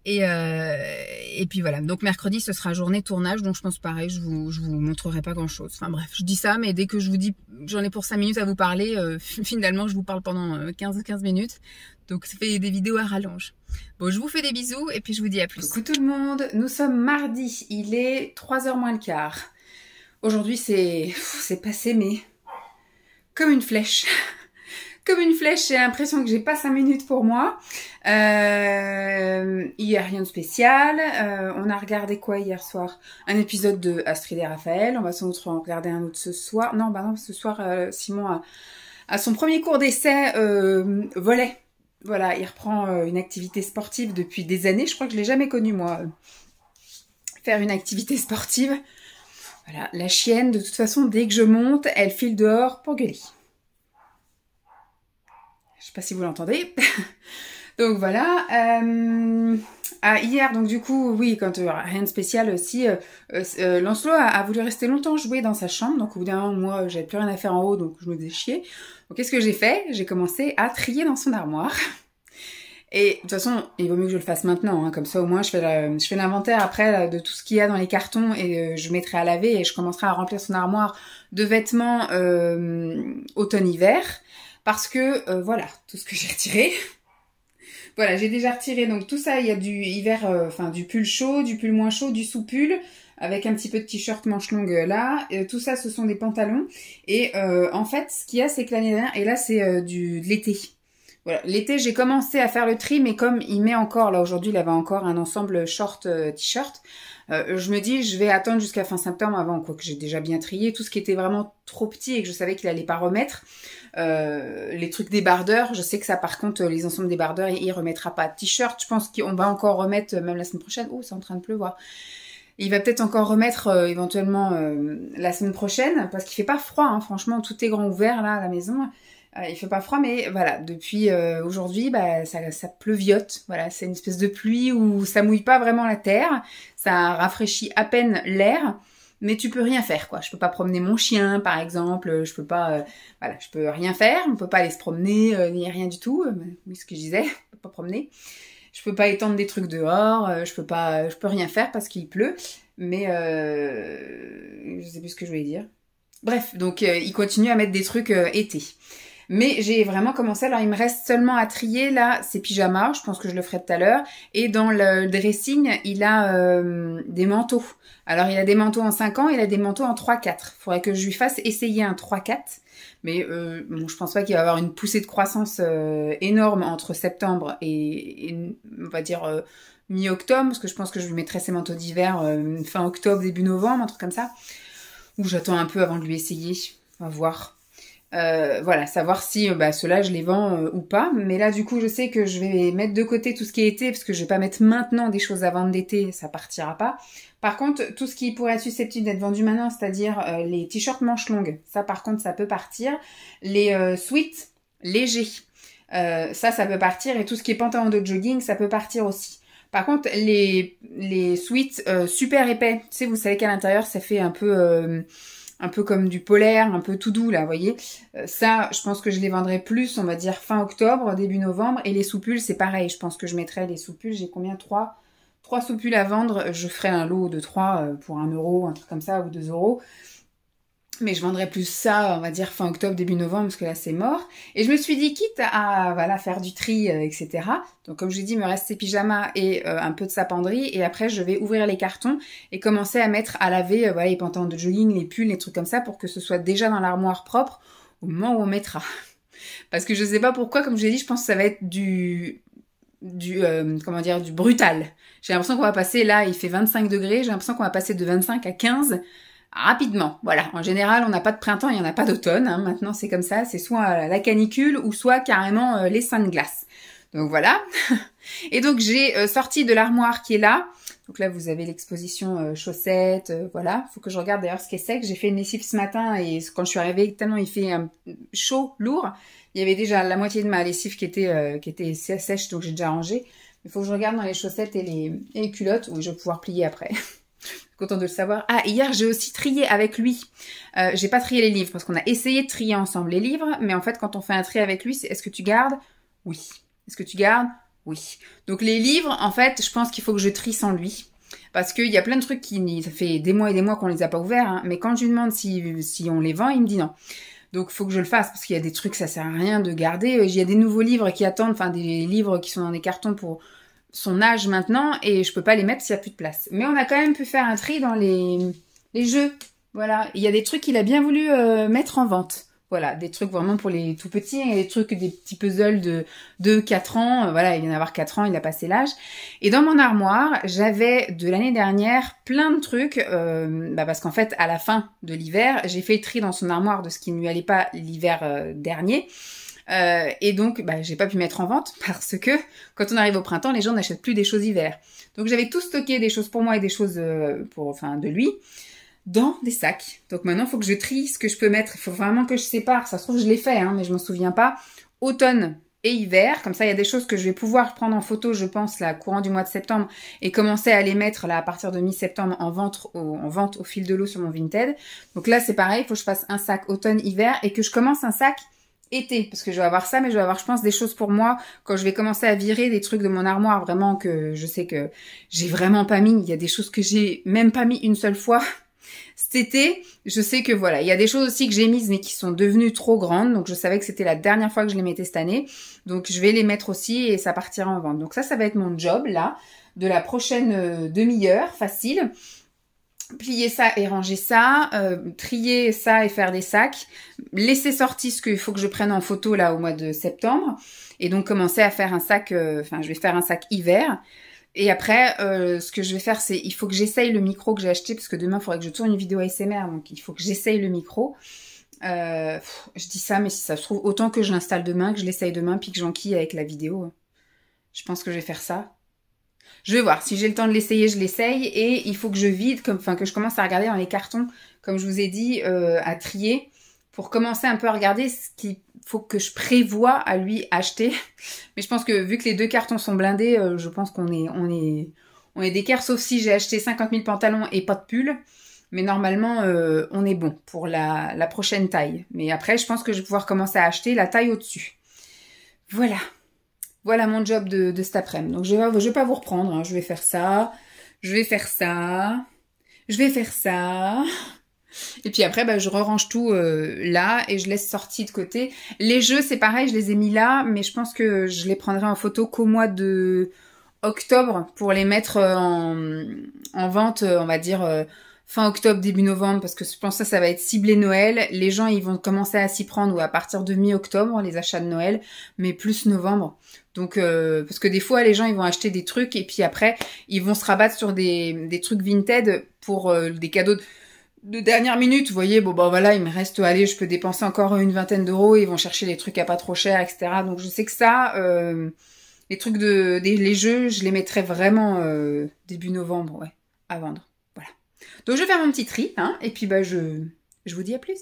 Et puis voilà, donc mercredi ce sera journée tournage, donc je pense pareil, je vous montrerai pas grand chose. Enfin bref, je dis ça, mais dès que je vous dis j'en ai pour 5 minutes à vous parler, finalement je vous parle pendant 15 minutes, donc ça fait des vidéos à rallonge. Bon, je vous fais des bisous et puis je vous dis à plus. Coucou tout le monde, nous sommes mardi, il est 3h moins le quart. Aujourd'hui c'est passé mais comme une flèche. Comme une flèche, j'ai l'impression que j'ai pas 5 minutes pour moi. Il y a rien de spécial. On a regardé quoi hier soir? Un épisode de Astrid et Raphaël. On va sans doute en regarder un autre ce soir. Non, bah non, ce soir, Simon a son premier cours d'essai volley. Voilà, il reprend une activité sportive depuis des années. Je crois que je l'ai jamais connu, moi, faire une activité sportive. Voilà, la chienne, de toute façon, dès que je monte, elle file dehors pour gueuler. Je sais pas si vous l'entendez. Donc voilà. Hier, donc du coup, oui, quand rien de spécial aussi, Lancelot a voulu rester longtemps jouer dans sa chambre. Donc au bout d'un moment, moi, j'avais plus rien à faire en haut, donc je me faisais chier. Donc qu'est-ce que j'ai fait? J'ai commencé à trier dans son armoire. Et de toute façon, il vaut mieux que je le fasse maintenant, hein, comme ça au moins je fais l'inventaire après là, de tout ce qu'il y a dans les cartons et je mettrai à laver et je commencerai à remplir son armoire de vêtements automne-hiver. Parce que, voilà, tout ce que j'ai retiré. Voilà, j'ai déjà retiré, donc tout ça, il y a du hiver, du pull chaud, du pull moins chaud, du sous-pull, avec un petit peu de t-shirt manche longue là. Tout ça, ce sont des pantalons. Et en fait, ce qu'il y a, c'est que l'année dernière, et là, c'est de l'été. Voilà, l'été, j'ai commencé à faire le tri, mais comme il met encore, là, aujourd'hui, il avait encore un ensemble short t-shirt. Je me dis, je vais attendre jusqu'à fin septembre avant, quoi que j'ai déjà bien trié. Tout ce qui était vraiment trop petit et que je savais qu'il allait pas remettre. Les trucs débardeurs, je sais que ça par contre les ensembles débardeurs il remettra pas. T-shirt, je pense qu'on va encore remettre même la semaine prochaine. Oh, c'est en train de pleuvoir. Il va peut-être encore remettre éventuellement la semaine prochaine parce qu'il fait pas froid, hein. Franchement tout est grand ouvert là à la maison. Il fait pas froid, mais voilà, depuis aujourd'hui, bah, ça pleuviote. Voilà, c'est une espèce de pluie où ça mouille pas vraiment la terre, ça rafraîchit à peine l'air. Mais tu peux rien faire, quoi. Je peux pas promener mon chien, par exemple. Je peux pas, voilà, je peux rien faire. On peut pas aller se promener, ni rien du tout. Oui, ce que je disais, on peut pas promener. Je peux pas étendre des trucs dehors. Je peux rien faire parce qu'il pleut. Mais je sais plus ce que je voulais dire. Bref, donc il continue à mettre des trucs été. Mais j'ai vraiment commencé, alors il me reste seulement à trier là ses pyjamas, je pense que je le ferai tout à l'heure. Et dans le dressing, il a des manteaux. Alors il a des manteaux en 5 ans, il a des manteaux en 3-4. Faudrait que je lui fasse essayer un 3-4. Mais bon, je pense pas qu'il va avoir une poussée de croissance énorme entre septembre et on va dire mi-octobre, parce que je pense que je lui mettrai ses manteaux d'hiver fin octobre, début novembre, un truc comme ça. Ou j'attends un peu avant de lui essayer, on va voir. Voilà, savoir si ceux-là je les vends ou pas. Mais là du coup je sais que je vais mettre de côté tout ce qui est été parce que je vais pas mettre maintenant des choses à vendre d'été, ça partira pas. Par contre, tout ce qui pourrait être susceptible d'être vendu maintenant, c'est-à-dire les t-shirts manches longues, ça par contre ça peut partir. Les sweats légers, ça peut partir. Et tout ce qui est pantalon de jogging, ça peut partir aussi. Par contre, les sweats super épais, tu sais, vous savez qu'à l'intérieur ça fait un peu comme du polaire, un peu tout doux là, vous voyez. Ça, je pense que je les vendrai plus, on va dire fin octobre, début novembre. Et les soupules, c'est pareil, je pense que je mettrai les soupules. J'ai combien? 3 soupules à vendre. Je ferai un lot de 3 pour 1 euro, un truc comme ça, ou 2 euros. Mais je vendrai plus ça, on va dire fin octobre, début novembre, parce que là c'est mort. Et je me suis dit, quitte à voilà, faire du tri, etc. Donc comme je l'ai dit, il me reste ces pyjamas et un peu de sapenderie. Et après, je vais ouvrir les cartons et commencer à mettre à laver voilà, les pantalons de jogging, les pulls, les trucs comme ça, pour que ce soit déjà dans l'armoire propre au moment où on mettra. Parce que je sais pas pourquoi, comme je l'ai dit, je pense que ça va être du brutal. J'ai l'impression qu'on va passer, là il fait 25 degrés, j'ai l'impression qu'on va passer de 25 à 15 rapidement. Voilà, en général on n'a pas de printemps, il n'y en a pas d'automne, hein. Maintenant c'est comme ça, c'est soit la canicule ou soit carrément les seins de glace. Donc voilà. Et donc j'ai sorti de l'armoire qui est là. Donc là vous avez l'exposition chaussettes, voilà. Faut que je regarde d'ailleurs ce qui est sec. J'ai fait une lessive ce matin et quand je suis arrivée, tellement il fait chaud, lourd, il y avait déjà la moitié de ma lessive qui était sèche, donc j'ai déjà rangé. Il faut que je regarde dans les chaussettes et les culottes, où je vais pouvoir plier après. Content de le savoir. Ah, hier j'ai aussi trié avec lui. J'ai pas trié les livres parce qu'on a essayé de trier ensemble les livres, mais en fait quand on fait un tri avec lui, c'est est-ce que tu gardes? Oui. Est-ce que tu gardes? Oui. Donc les livres, en fait, je pense qu'il faut que je trie sans lui. Parce qu'il y a plein de trucs ça fait des mois et des mois qu'on les a pas ouverts, hein, mais quand je lui demande si on les vend, il me dit non. Donc, faut que je le fasse parce qu'il y a des trucs, ça sert à rien de garder. Il y a des nouveaux livres qui attendent, enfin des livres qui sont dans des cartons pour son âge maintenant et je peux pas les mettre s'il y a plus de place. Mais on a quand même pu faire un tri dans les jeux. Voilà. Il y a des trucs qu'il a bien voulu mettre en vente. Voilà, des trucs vraiment pour les tout petits, et des trucs, des petits puzzles de 4 ans. Voilà, il vient d'avoir 4 ans, il a passé l'âge. Et dans mon armoire, j'avais de l'année dernière plein de trucs, parce qu'en fait, à la fin de l'hiver, j'ai fait le tri dans son armoire de ce qui ne lui allait pas l'hiver dernier. Et donc, j'ai pas pu mettre en vente parce que quand on arrive au printemps, les gens n'achètent plus des choses hiver. Donc j'avais tout stocké, des choses pour moi et des choses de lui, dans des sacs. Donc maintenant, il faut que je trie ce que je peux mettre. Il faut vraiment que je sépare. Ça se trouve, je l'ai fait, hein, mais je m'en souviens pas. Automne et hiver. Comme ça, il y a des choses que je vais pouvoir prendre en photo, je pense, là, courant du mois de septembre, et commencer à les mettre là à partir de mi-septembre en vente au fil de l'eau sur mon Vinted. Donc là, c'est pareil. Il faut que je fasse un sac automne-hiver et que je commence un sac été, parce que je vais avoir ça, mais je vais avoir, je pense, des choses pour moi quand je vais commencer à virer des trucs de mon armoire, vraiment que je sais que j'ai vraiment pas mis. Il y a des choses que j'ai même pas mis une seule fois cet été. Je sais que voilà, il y a des choses aussi que j'ai mises mais qui sont devenues trop grandes, donc je savais que c'était la dernière fois que je les mettais cette année, donc je vais les mettre aussi et ça partira en vente. Donc ça va être mon job là, de la prochaine demi-heure, facile. Plier ça et ranger ça, trier ça et faire des sacs, laisser sortir ce qu'il faut que je prenne en photo là au mois de septembre, et donc commencer à faire un sac, je vais faire un sac hiver. Et après, ce que je vais faire, c'est il faut que j'essaye le micro que j'ai acheté, parce que demain il faudrait que je tourne une vidéo ASMR, donc il faut que j'essaye le micro. Je dis ça, mais si ça se trouve, autant que je l'installe demain, que je l'essaye demain, puis que j'enquille avec la vidéo. Je pense que je vais faire ça. Je vais voir, si j'ai le temps de l'essayer, je l'essaye, et il faut que je vide, que je commence à regarder dans les cartons, comme je vous ai dit, à trier, pour commencer un peu à regarder ce qu'il faut que je prévois à lui acheter. Mais je pense que vu que les 2 cartons sont blindés, je pense qu'on est d'équerre, sauf si j'ai acheté 50 000 pantalons et pas de pull. Mais normalement, on est bon pour la prochaine taille. Mais après, je pense que je vais pouvoir commencer à acheter la taille au-dessus. Voilà. Voilà mon job de cet après-midi. Donc je vais pas vous reprendre, hein. Je vais faire ça, je vais faire ça, je vais faire ça. Et puis après, je re-range tout là et je laisse sortir de côté. Les jeux, c'est pareil, je les ai mis là, mais je pense que je les prendrai en photo qu'au mois de octobre pour les mettre en vente, on va dire fin octobre, début novembre, parce que je pense que ça va être ciblé Noël. Les gens, ils vont commencer à s'y prendre ou à partir de mi-octobre, les achats de Noël, mais plus novembre. Donc, parce que des fois, les gens, ils vont acheter des trucs et puis après, ils vont se rabattre sur des trucs Vinted pour des cadeaux de dernière minute, vous voyez, bon bah voilà, il me reste, allez, je peux dépenser encore une vingtaine d'euros, ils vont chercher les trucs à pas trop cher, etc. Donc je sais que ça, les trucs les jeux, je les mettrai vraiment début novembre, ouais, à vendre. Voilà. Donc je vais faire mon petit tri, hein, et puis bah je vous dis à plus.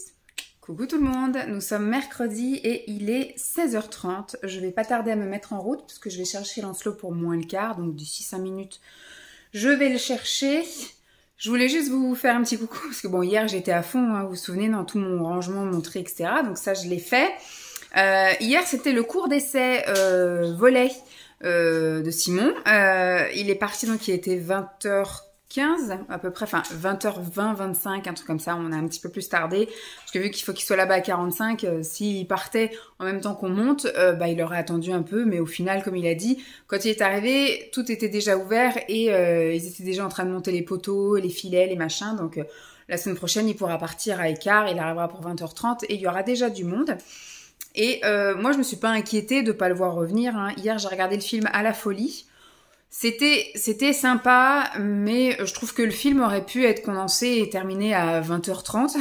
Coucou tout le monde, nous sommes mercredi et il est 16h30. Je vais pas tarder à me mettre en route parce que je vais chercher Lancelot pour moins le quart, donc d'ici 5 minutes, je vais le chercher. Je voulais juste vous faire un petit coucou parce que bon, hier j'étais à fond, hein, vous vous souvenez, dans tout mon rangement, mon tri, etc. Donc ça, je l'ai fait. Hier, c'était le cours d'essai volley de Simon. Il est parti, donc il était 20h15 à peu près, enfin 20h20, 25, un truc comme ça. On a un petit peu plus tardé parce que vu qu'il faut qu'il soit là-bas à 45, s'il partait en même temps qu'on monte, bah il aurait attendu un peu. Mais au final, comme il a dit, quand il est arrivé, tout était déjà ouvert et ils étaient déjà en train de monter les poteaux, les filets, les machins. Donc la semaine prochaine, il pourra partir à écart. Il arrivera pour 20h30 et il y aura déjà du monde. Et moi, je me suis pas inquiétée de pas le voir revenir, hein. Hier, j'ai regardé le film À la folie. C'était sympa, mais je trouve que le film aurait pu être condensé et terminé à 20h30.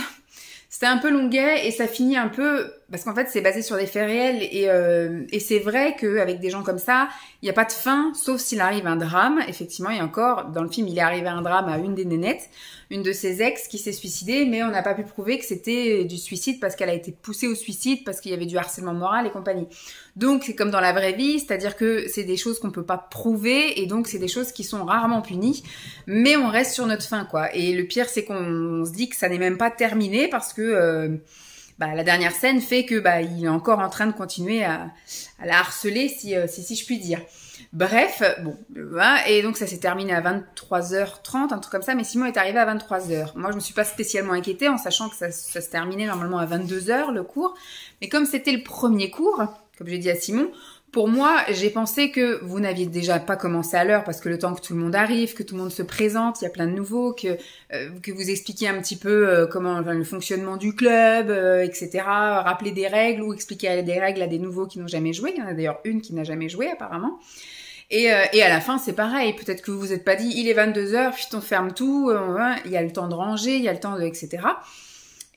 C'était un peu longuet et ça finit un peu... Parce qu'en fait, c'est basé sur des faits réels et c'est vrai qu'avec des gens comme ça, il n'y a pas de fin, sauf s'il arrive un drame. Effectivement, et encore, dans le film, il est arrivé un drame à une des nénettes, une de ses ex qui s'est suicidée, mais on n'a pas pu prouver que c'était du suicide parce qu'elle a été poussée au suicide, parce qu'il y avait du harcèlement moral et compagnie. Donc, c'est comme dans la vraie vie, c'est-à-dire que c'est des choses qu'on peut pas prouver et donc c'est des choses qui sont rarement punies, mais on reste sur notre fin, quoi. Et le pire, c'est qu'on se dit que ça n'est même pas terminé parce que... la dernière scène fait que il est encore en train de continuer à la harceler, si je puis dire. Bref, bon, voilà, et donc ça s'est terminé à 23h30, un truc comme ça, mais Simon est arrivé à 23h. Moi, je me suis pas spécialement inquiétée en sachant que ça se terminait normalement à 22h, le cours. Mais comme c'était le premier cours, comme j'ai dit à Simon, pour moi, j'ai pensé que vous n'aviez déjà pas commencé à l'heure parce que le temps que tout le monde arrive, que tout le monde se présente, il y a plein de nouveaux, que vous expliquiez un petit peu comment le fonctionnement du club, etc. Rappeler des règles ou expliquer des règles à des nouveaux qui n'ont jamais joué. Il y en a d'ailleurs une qui n'a jamais joué apparemment. Et à la fin, c'est pareil. Peut-être que vous vous êtes pas dit, il est 22h, puis on ferme tout, il y a le temps de ranger, il y a le temps de... etc.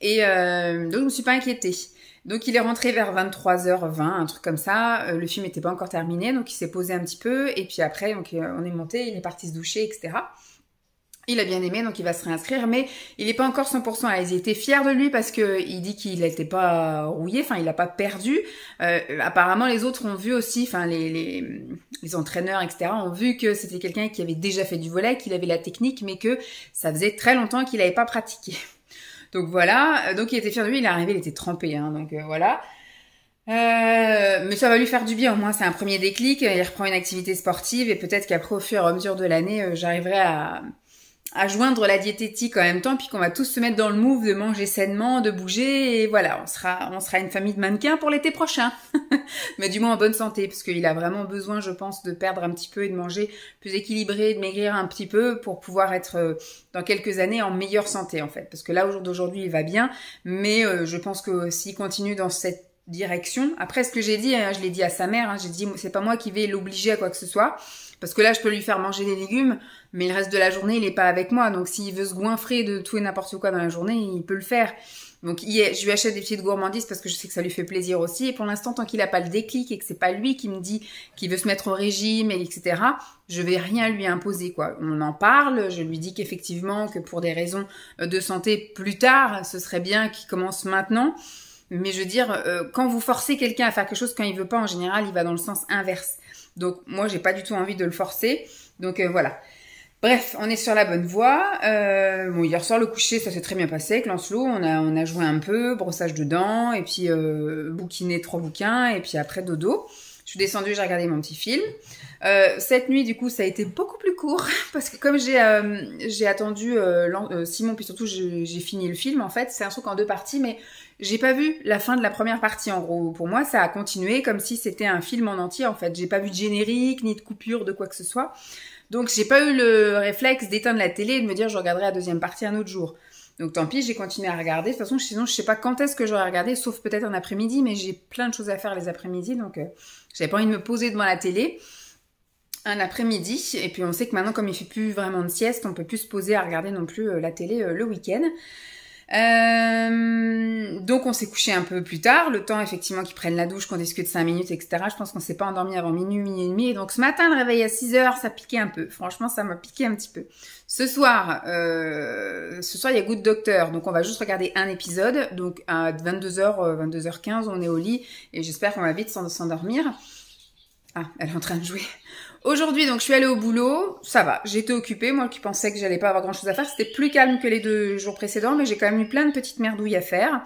Et donc, je me suis pas inquiétée. Donc il est rentré vers 23h20, un truc comme ça. Le film n'était pas encore terminé, donc il s'est posé un petit peu. Et puis après, donc on est monté, il est parti se doucher, etc. Il a bien aimé, donc il va se réinscrire, mais il n'est pas encore 100% à l'aise. Il était fier de lui parce que il dit qu'il n'était pas rouillé, enfin il n'a pas perdu. Apparemment les autres ont vu aussi, enfin les entraîneurs, etc. ont vu que c'était quelqu'un qui avait déjà fait du volley, qu'il avait la technique, mais que ça faisait très longtemps qu'il n'avait pas pratiqué. Donc voilà, donc il était fier de lui, il est arrivé, il était trempé, hein, donc voilà. Mais ça va lui faire du bien, au moins c'est un premier déclic, il reprend une activité sportive et peut-être qu'après au fur et à mesure de l'année, j'arriverai à joindre la diététique en même temps, puis qu'on va tous se mettre dans le move de manger sainement, de bouger, et voilà, on sera une famille de mannequins pour l'été prochain. Mais du moins en bonne santé, parce qu'il a vraiment besoin, je pense, de perdre un petit peu et de manger plus équilibré, de maigrir un petit peu pour pouvoir être dans quelques années en meilleure santé, en fait. Parce que là, au jour d'aujourd'hui, il va bien, mais je pense que s'il continue dans cette direction, après ce que j'ai dit, hein, je l'ai dit à sa mère, hein, j'ai dit, c'est pas moi qui vais l'obliger à quoi que ce soit, parce que là, je peux lui faire manger des légumes, mais le reste de la journée, il est pas avec moi. Donc, s'il veut se goinfrer de tout et n'importe quoi dans la journée, il peut le faire. Donc, je lui achète des petites gourmandises parce que je sais que ça lui fait plaisir aussi. Et pour l'instant, tant qu'il a pas le déclic et que c'est pas lui qui me dit qu'il veut se mettre au régime, etc., je vais rien lui imposer, quoi. On en parle. Je lui dis qu'effectivement, que pour des raisons de santé plus tard, ce serait bien qu'il commence maintenant. Mais je veux dire, quand vous forcez quelqu'un à faire quelque chose quand il veut pas, en général, il va dans le sens inverse. Donc, moi, j'ai pas du tout envie de le forcer. Donc, voilà. Bref, on est sur la bonne voie. Bon, hier soir, le coucher, ça s'est très bien passé avec Lancelot. On a joué un peu, brossage de dents, et puis bouquiné 3 bouquins, et puis après dodo. Je suis descendue, j'ai regardé mon petit film. Cette nuit, du coup, ça a été beaucoup plus court, parce que comme j'ai attendu Simon, puis surtout, j'ai fini le film, en fait. C'est un truc en 2 parties, mais j'ai pas vu la fin de la première partie, en gros. Pour moi, ça a continué comme si c'était un film en entier, en fait. J'ai pas vu de générique, ni de coupure, de quoi que ce soit. Donc, j'ai pas eu le réflexe d'éteindre la télé et de me dire je regarderai la deuxième partie un autre jour. Donc, tant pis, j'ai continué à regarder. De toute façon, sinon, je sais pas quand est-ce que j'aurais regardé, sauf peut-être un après-midi, mais j'ai plein de choses à faire les après-midi, donc j'avais pas envie de me poser devant la télé. un après-midi. Et puis on sait que maintenant, comme il fait plus vraiment de sieste, on peut plus se poser à regarder non plus la télé le week-end. Donc on s'est couché un peu plus tard, le temps effectivement qu'ils prennent la douche, qu'on discute 5 minutes, etc. Je pense qu'on s'est pas endormi avant minuit, minuit et demi. Et donc ce matin, le réveil à 6 heures, ça piquait un peu. Franchement, ça m'a piqué un petit peu. Ce soir, il y a Good Doctor, donc on va juste regarder un épisode. Donc à 22h, 22h15, on est au lit et j'espère qu'on va vite s'endormir. Ah, elle est en train de jouer. Aujourd'hui, donc, je suis allée au boulot. Ça va, j'étais occupée. Moi qui pensais que j'allais pas avoir grand chose à faire. C'était plus calme que les 2 jours précédents, mais j'ai quand même eu plein de petites merdouilles à faire.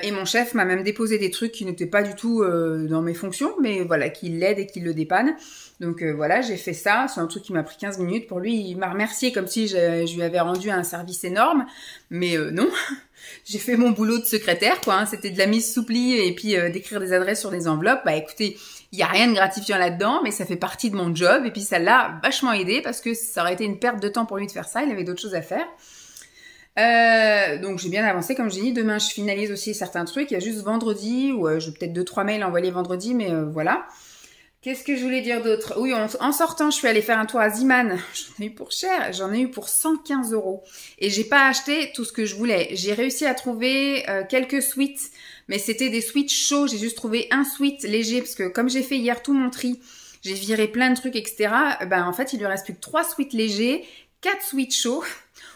Et mon chef m'a même déposé des trucs qui n'étaient pas du tout dans mes fonctions, mais voilà, qui l'aident et qui le dépannent. Donc voilà, j'ai fait ça. C'est un truc qui m'a pris 15 minutes. Pour lui, il m'a remercié comme si je lui avais rendu un service énorme. Mais non, j'ai fait mon boulot de secrétaire, quoi. Hein. C'était de la mise sous pli et puis d'écrire des adresses sur des enveloppes. Bah écoutez, il n'y a rien de gratifiant là-dedans, mais ça fait partie de mon job. Et puis ça l'a vachement aidé parce que ça aurait été une perte de temps pour lui de faire ça. Il avait d'autres choses à faire. Donc j'ai bien avancé, comme j'ai dit. Demain, je finalise aussi certains trucs. Il y a juste vendredi, ou je vais peut-être 2-3 mails envoyer vendredi, mais voilà. Qu'est-ce que je voulais dire d'autre? Oui, en sortant, je suis allée faire un tour à Zeeman. J'en ai eu pour cher. J'en ai eu pour 115 €. Et j'ai pas acheté tout ce que je voulais. J'ai réussi à trouver quelques sweats, mais c'était des sweats chauds. J'ai juste trouvé un sweat léger parce que comme j'ai fait hier tout mon tri, j'ai viré plein de trucs, etc. Ben en fait, il lui reste plus que 3 sweats légers, 4 sweats chauds.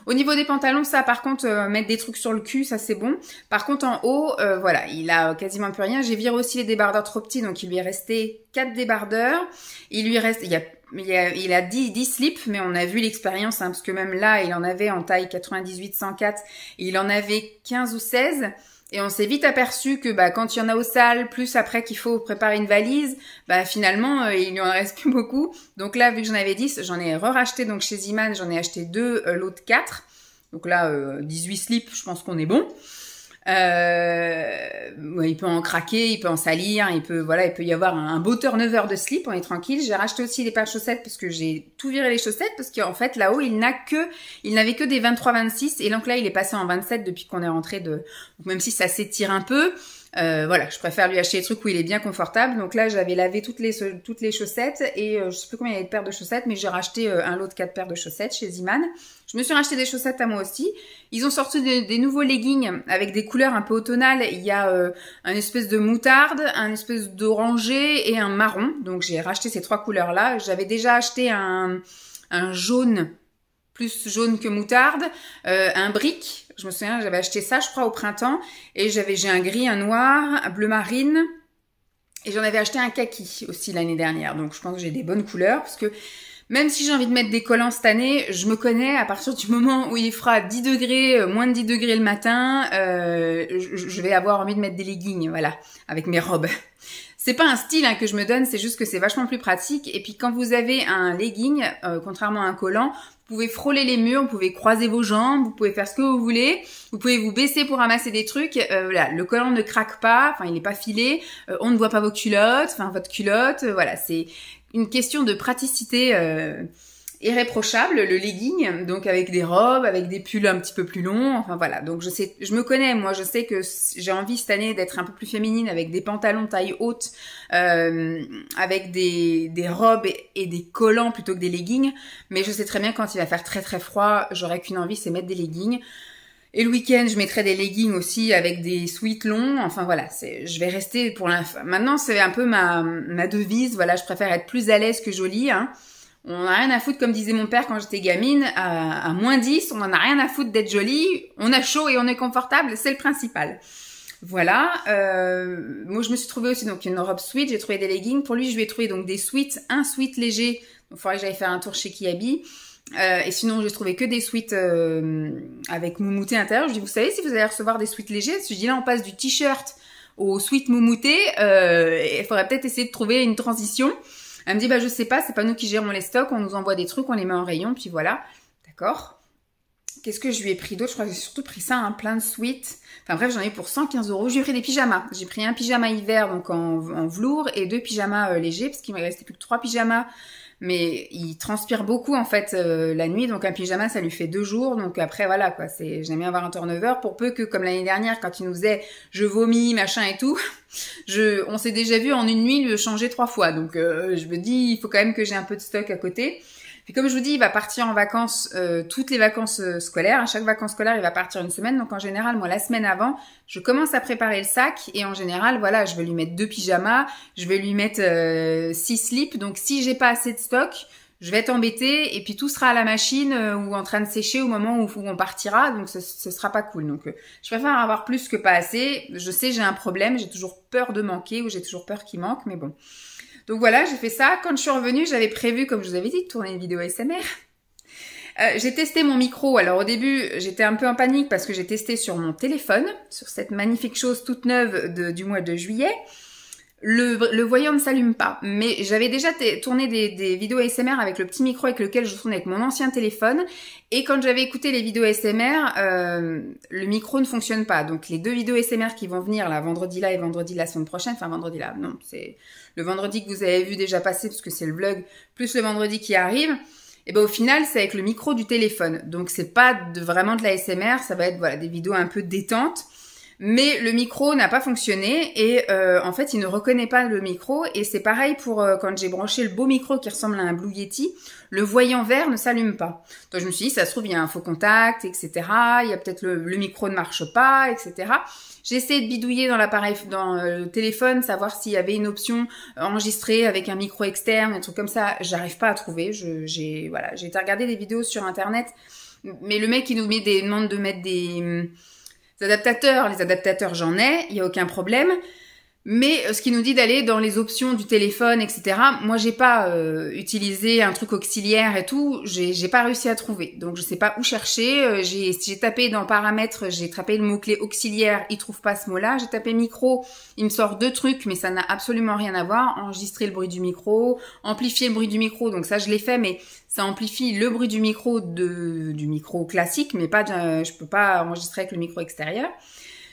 Au niveau des pantalons, ça par contre, mettre des trucs sur le cul, ça c'est bon. Par contre en haut, voilà, il a quasiment plus rien. J'ai viré aussi les débardeurs trop petits, donc il lui est resté 4 débardeurs. Il lui reste, il a 10 slips, mais on a vu l'expérience, hein, parce que même là, il en avait en taille 98-104, et il en avait 15 ou 16. Et on s'est vite aperçu que quand il y en a aux salles, plus après qu'il faut préparer une valise, finalement, il n'y en reste plus beaucoup. Donc là, vu que j'en avais 10, j'en ai racheté donc chez Zeeman, j'en ai acheté 2, l'autre 4. Donc là, 18 slips, je pense qu'on est bon. Il peut en craquer, il peut en salir, il peut y avoir un beau turnover de slip, on est tranquille. J'ai racheté aussi des paires de chaussettes parce que j'ai tout viré les chaussettes parce qu'en fait là-haut il n'avait que des 23-26 et donc là il est passé en 27 depuis qu'on est rentré donc même si ça s'étire un peu. Voilà, je préfère lui acheter des trucs où il est bien confortable. Donc là, j'avais lavé toutes les chaussettes et je sais plus combien il y avait de paires de chaussettes, mais j'ai racheté un lot de 4 paires de chaussettes chez Zeeman. Je me suis racheté des chaussettes à moi aussi. Ils ont sorti des nouveaux leggings avec des couleurs un peu automnales. Il y a un espèce de moutarde, un espèce d'orangé et un marron. Donc j'ai racheté ces 3 couleurs-là. J'avais déjà acheté un jaune, plus jaune que moutarde, un brick. Je me souviens, j'avais acheté ça, je crois, au printemps. Et j'ai un gris, un noir, un bleu marine. Et j'en avais acheté un kaki aussi l'année dernière. Donc je pense que j'ai des bonnes couleurs. Parce que même si j'ai envie de mettre des collants cette année, je me connais. À partir du moment où il fera 10 degrés, moins de 10 degrés le matin, je vais avoir envie de mettre des leggings, voilà, avec mes robes. C'est pas un style que je me donne, c'est juste que c'est vachement plus pratique. Et puis quand vous avez un legging, contrairement à un collant, vous pouvez frôler les murs, vous pouvez croiser vos jambes, vous pouvez faire ce que vous voulez, vous pouvez vous baisser pour ramasser des trucs. Voilà, le collant ne craque pas, enfin il n'est pas filé, on ne voit pas vos culottes, enfin votre culotte, voilà, c'est une question de praticité irréprochable, le legging, donc avec des robes, avec des pulls un petit peu plus longs, enfin voilà. Donc je me connais, moi je sais que j'ai envie cette année d'être un peu plus féminine avec des pantalons taille haute, avec des robes et des collants plutôt que des leggings, mais je sais très bien quand il va faire très très froid, j'aurai qu'une envie, c'est mettre des leggings. Et le week-end, je mettrai des leggings aussi avec des sweats longs. Enfin voilà, je vais rester pour l'instant. Maintenant, c'est un peu ma devise. Voilà, je préfère être plus à l'aise que jolie. Hein. On n'a rien à foutre, comme disait mon père quand j'étais gamine, à moins 10, on n'en a rien à foutre d'être jolie. On a chaud et on est confortable, c'est le principal. Voilà. Moi, je me suis trouvée aussi donc une robe sweat. J'ai trouvé des leggings. Pour lui, je lui ai trouvé donc des sweats, un sweat léger. Donc, il faudrait que j'aille faire un tour chez Kiabi. Et sinon, j'ai trouvé que des sweats avec moumouté intérieur. Je dis, vous savez, si vous allez recevoir des sweats légers, je dis là, on passe du t-shirt au sweat moumouté. Il faudrait peut-être essayer de trouver une transition. Elle me dit, je sais pas, c'est pas nous qui gérons les stocks, on nous envoie des trucs, on les met en rayon, puis voilà. D'accord. Qu'est-ce que je lui ai pris d'autre? Je crois que j'ai surtout pris ça, plein de sweats. Enfin bref, j'en ai eu pour 115 €. J'ai pris des pyjamas. J'ai pris un pyjama hiver, donc en velours, et 2 pyjamas légers, parce qu'il me restait plus que 3 pyjamas. mais il transpire beaucoup en fait la nuit, donc un pyjama ça lui fait 2 jours, donc après voilà quoi, j'aime bien avoir un turnover, pour peu que comme l'année dernière quand il nous faisait je vomis machin et tout, on s'est déjà vu en une nuit le changer 3 fois, donc je me dis il faut quand même que j'ai un peu de stock à côté. Puis comme je vous dis, il va partir en vacances toutes les vacances scolaires. À chaque vacances scolaires, il va partir une semaine. Donc en général, moi, la semaine avant, je commence à préparer le sac. Et en général, voilà, je vais lui mettre 2 pyjamas. Je vais lui mettre 6 slips. Donc si j'ai pas assez de stock, je vais être embêtée. Et puis tout sera à la machine ou en train de sécher au moment où on partira. Donc ce sera pas cool. Donc je préfère avoir plus que pas assez. Je sais, j'ai un problème. J'ai toujours peur de manquer ou j'ai toujours peur qu'il manque. Mais bon. Donc voilà, j'ai fait ça. Quand je suis revenue, j'avais prévu, comme je vous avais dit, de tourner une vidéo ASMR. J'ai testé mon micro. Alors au début, j'étais un peu en panique parce que j'ai testé sur mon téléphone, sur cette magnifique chose toute neuve du mois de juillet. Le voyant ne s'allume pas, mais j'avais déjà tourné des vidéos ASMR avec le petit micro avec lequel je tournais avec mon ancien téléphone, et quand j'avais écouté les vidéos ASMR, le micro ne fonctionne pas. Donc les 2 vidéos ASMR qui vont venir là, vendredi là et vendredi la semaine prochaine, enfin vendredi là, non, c'est le vendredi que vous avez vu déjà passer parce que c'est le vlog, plus le vendredi qui arrive, et ben au final c'est avec le micro du téléphone. Donc c'est pas vraiment de la ASMR, ça va être voilà des vidéos un peu détentes. Mais le micro n'a pas fonctionné et en fait, il ne reconnaît pas le micro. Et c'est pareil pour quand j'ai branché le beau micro qui ressemble à un Blue Yeti, le voyant vert ne s'allume pas. Donc je me suis dit, ça se trouve, il y a un faux contact, etc. Il y a peut-être le micro ne marche pas, etc. J'ai essayé de bidouiller dans l'appareil, dans le téléphone, savoir s'il y avait une option enregistrée avec un micro externe, un truc comme ça. J'arrive pas à trouver. J'ai été regarder des vidéos sur Internet, mais le mec, il nous demande de mettre des adaptateurs. Les adaptateurs, j'en ai, il n'y a aucun problème. Mais ce qui nous dit d'aller dans les options du téléphone, etc. Moi, j'ai pas utilisé un truc auxiliaire et tout. J'ai pas réussi à trouver. Donc, je sais pas où chercher. J'ai tapé dans paramètres, j'ai tapé le mot-clé auxiliaire. Il trouve pas ce mot-là. J'ai tapé micro. Il me sort 2 trucs, mais ça n'a absolument rien à voir. Enregistrer le bruit du micro, amplifier le bruit du micro. Donc ça, je l'ai fait, mais ça amplifie le bruit du micro du micro classique, mais pas je peux pas enregistrer avec le micro extérieur.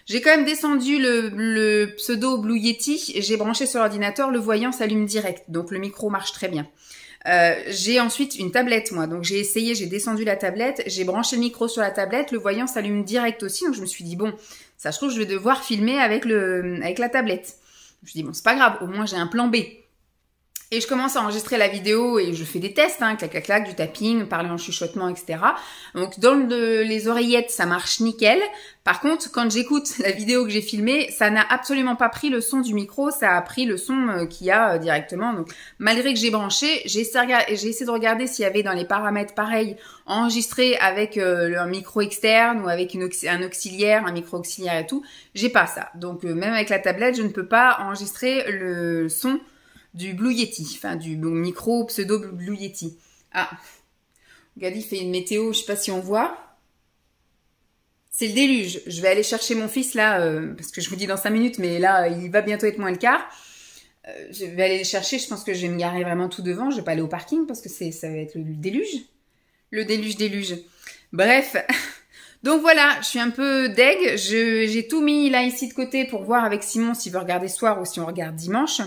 J'ai quand même descendu le pseudo Blue Yeti et j'ai branché sur l'ordinateur, le voyant s'allume direct, donc le micro marche très bien. J'ai ensuite une tablette moi, donc j'ai essayé, j'ai descendu la tablette, j'ai branché le micro sur la tablette, le voyant s'allume direct aussi, donc je me suis dit bon, ça se trouve je vais devoir filmer avec la tablette. Je me suis dit bon, c'est pas grave, au moins j'ai un plan B. Et je commence à enregistrer la vidéo et je fais des tests, hein, clac, clac, clac, du tapping, parler en chuchotement, etc. Donc dans les oreillettes, ça marche nickel. Par contre, quand j'écoute la vidéo que j'ai filmée, ça n'a absolument pas pris le son du micro, ça a pris le son qu'il y a directement. Donc malgré que j'ai branché, j'ai essayé de regarder s'il y avait dans les paramètres pareils, enregistré avec un micro externe ou avec un auxiliaire, un micro auxiliaire et tout. J'ai pas ça. Donc même avec la tablette, je ne peux pas enregistrer le son du Blue Yeti, enfin du micro pseudo Blue Yeti. Ah, regardez, il fait une météo, je sais pas si on voit. C'est le déluge. Je vais aller chercher mon fils là, parce que je vous dis dans 5 minutes, mais là, il va bientôt être moins le quart. Je vais aller le chercher, je pense que je vais me garer vraiment tout devant. Je vais pas aller au parking parce que ça va être le déluge. Le déluge. Bref. Donc voilà, je suis un peu deg. J'ai tout mis là ici de côté pour voir avec Simon s'il veut regarder ce soir ou si on regarde dimanche.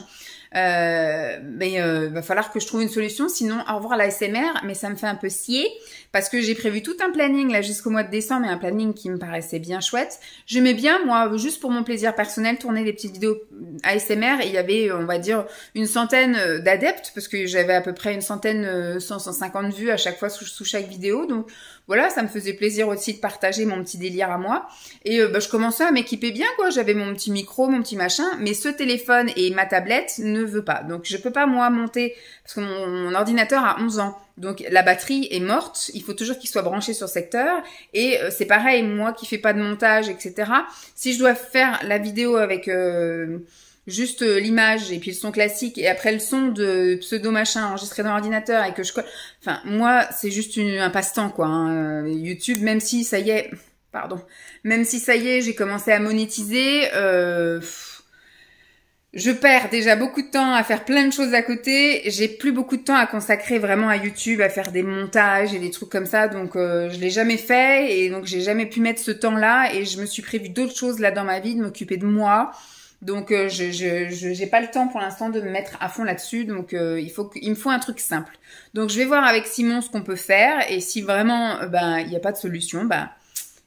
Va falloir que je trouve une solution, sinon au revoir la ASMR, mais ça me fait un peu scier parce que j'ai prévu tout un planning là jusqu'au mois de décembre, et un planning qui me paraissait bien chouette. J'aimais bien moi, juste pour mon plaisir personnel, tourner des petites vidéos ASMR, et il y avait on va dire une centaine d'adeptes parce que j'avais à peu près une centaine, 150 vues à chaque fois sous chaque vidéo, donc voilà, ça me faisait plaisir aussi de partager mon petit délire à moi. Et je commençais à m'équiper bien, quoi. J'avais mon petit micro, mon petit machin, mais ce téléphone et ma tablette ne veut pas. Donc je peux pas moi monter, parce que mon ordinateur a 11 ans. Donc la batterie est morte, il faut toujours qu'il soit branché sur secteur. Et c'est pareil, moi qui fais pas de montage, etc. Si je dois faire la vidéo avec juste l'image et puis le son classique et après le son de pseudo machin enregistré dans l'ordinateur et que je... Enfin, moi, c'est juste un passe-temps, quoi. Hein. YouTube, même si ça y est... Même si ça y est, j'ai commencé à monétiser... Je perds déjà beaucoup de temps à faire plein de choses à côté. J'ai plus beaucoup de temps à consacrer vraiment à YouTube, à faire des montages et des trucs comme ça. Donc, je l'ai jamais fait et donc j'ai jamais pu mettre ce temps-là. Et je me suis prévu d'autres choses là dans ma vie, de m'occuper de moi, Donc j'ai pas le temps pour l'instant de me mettre à fond là-dessus. Donc il me faut un truc simple. Donc je vais voir avec Simon ce qu'on peut faire. Et si vraiment il n'y a pas de solution,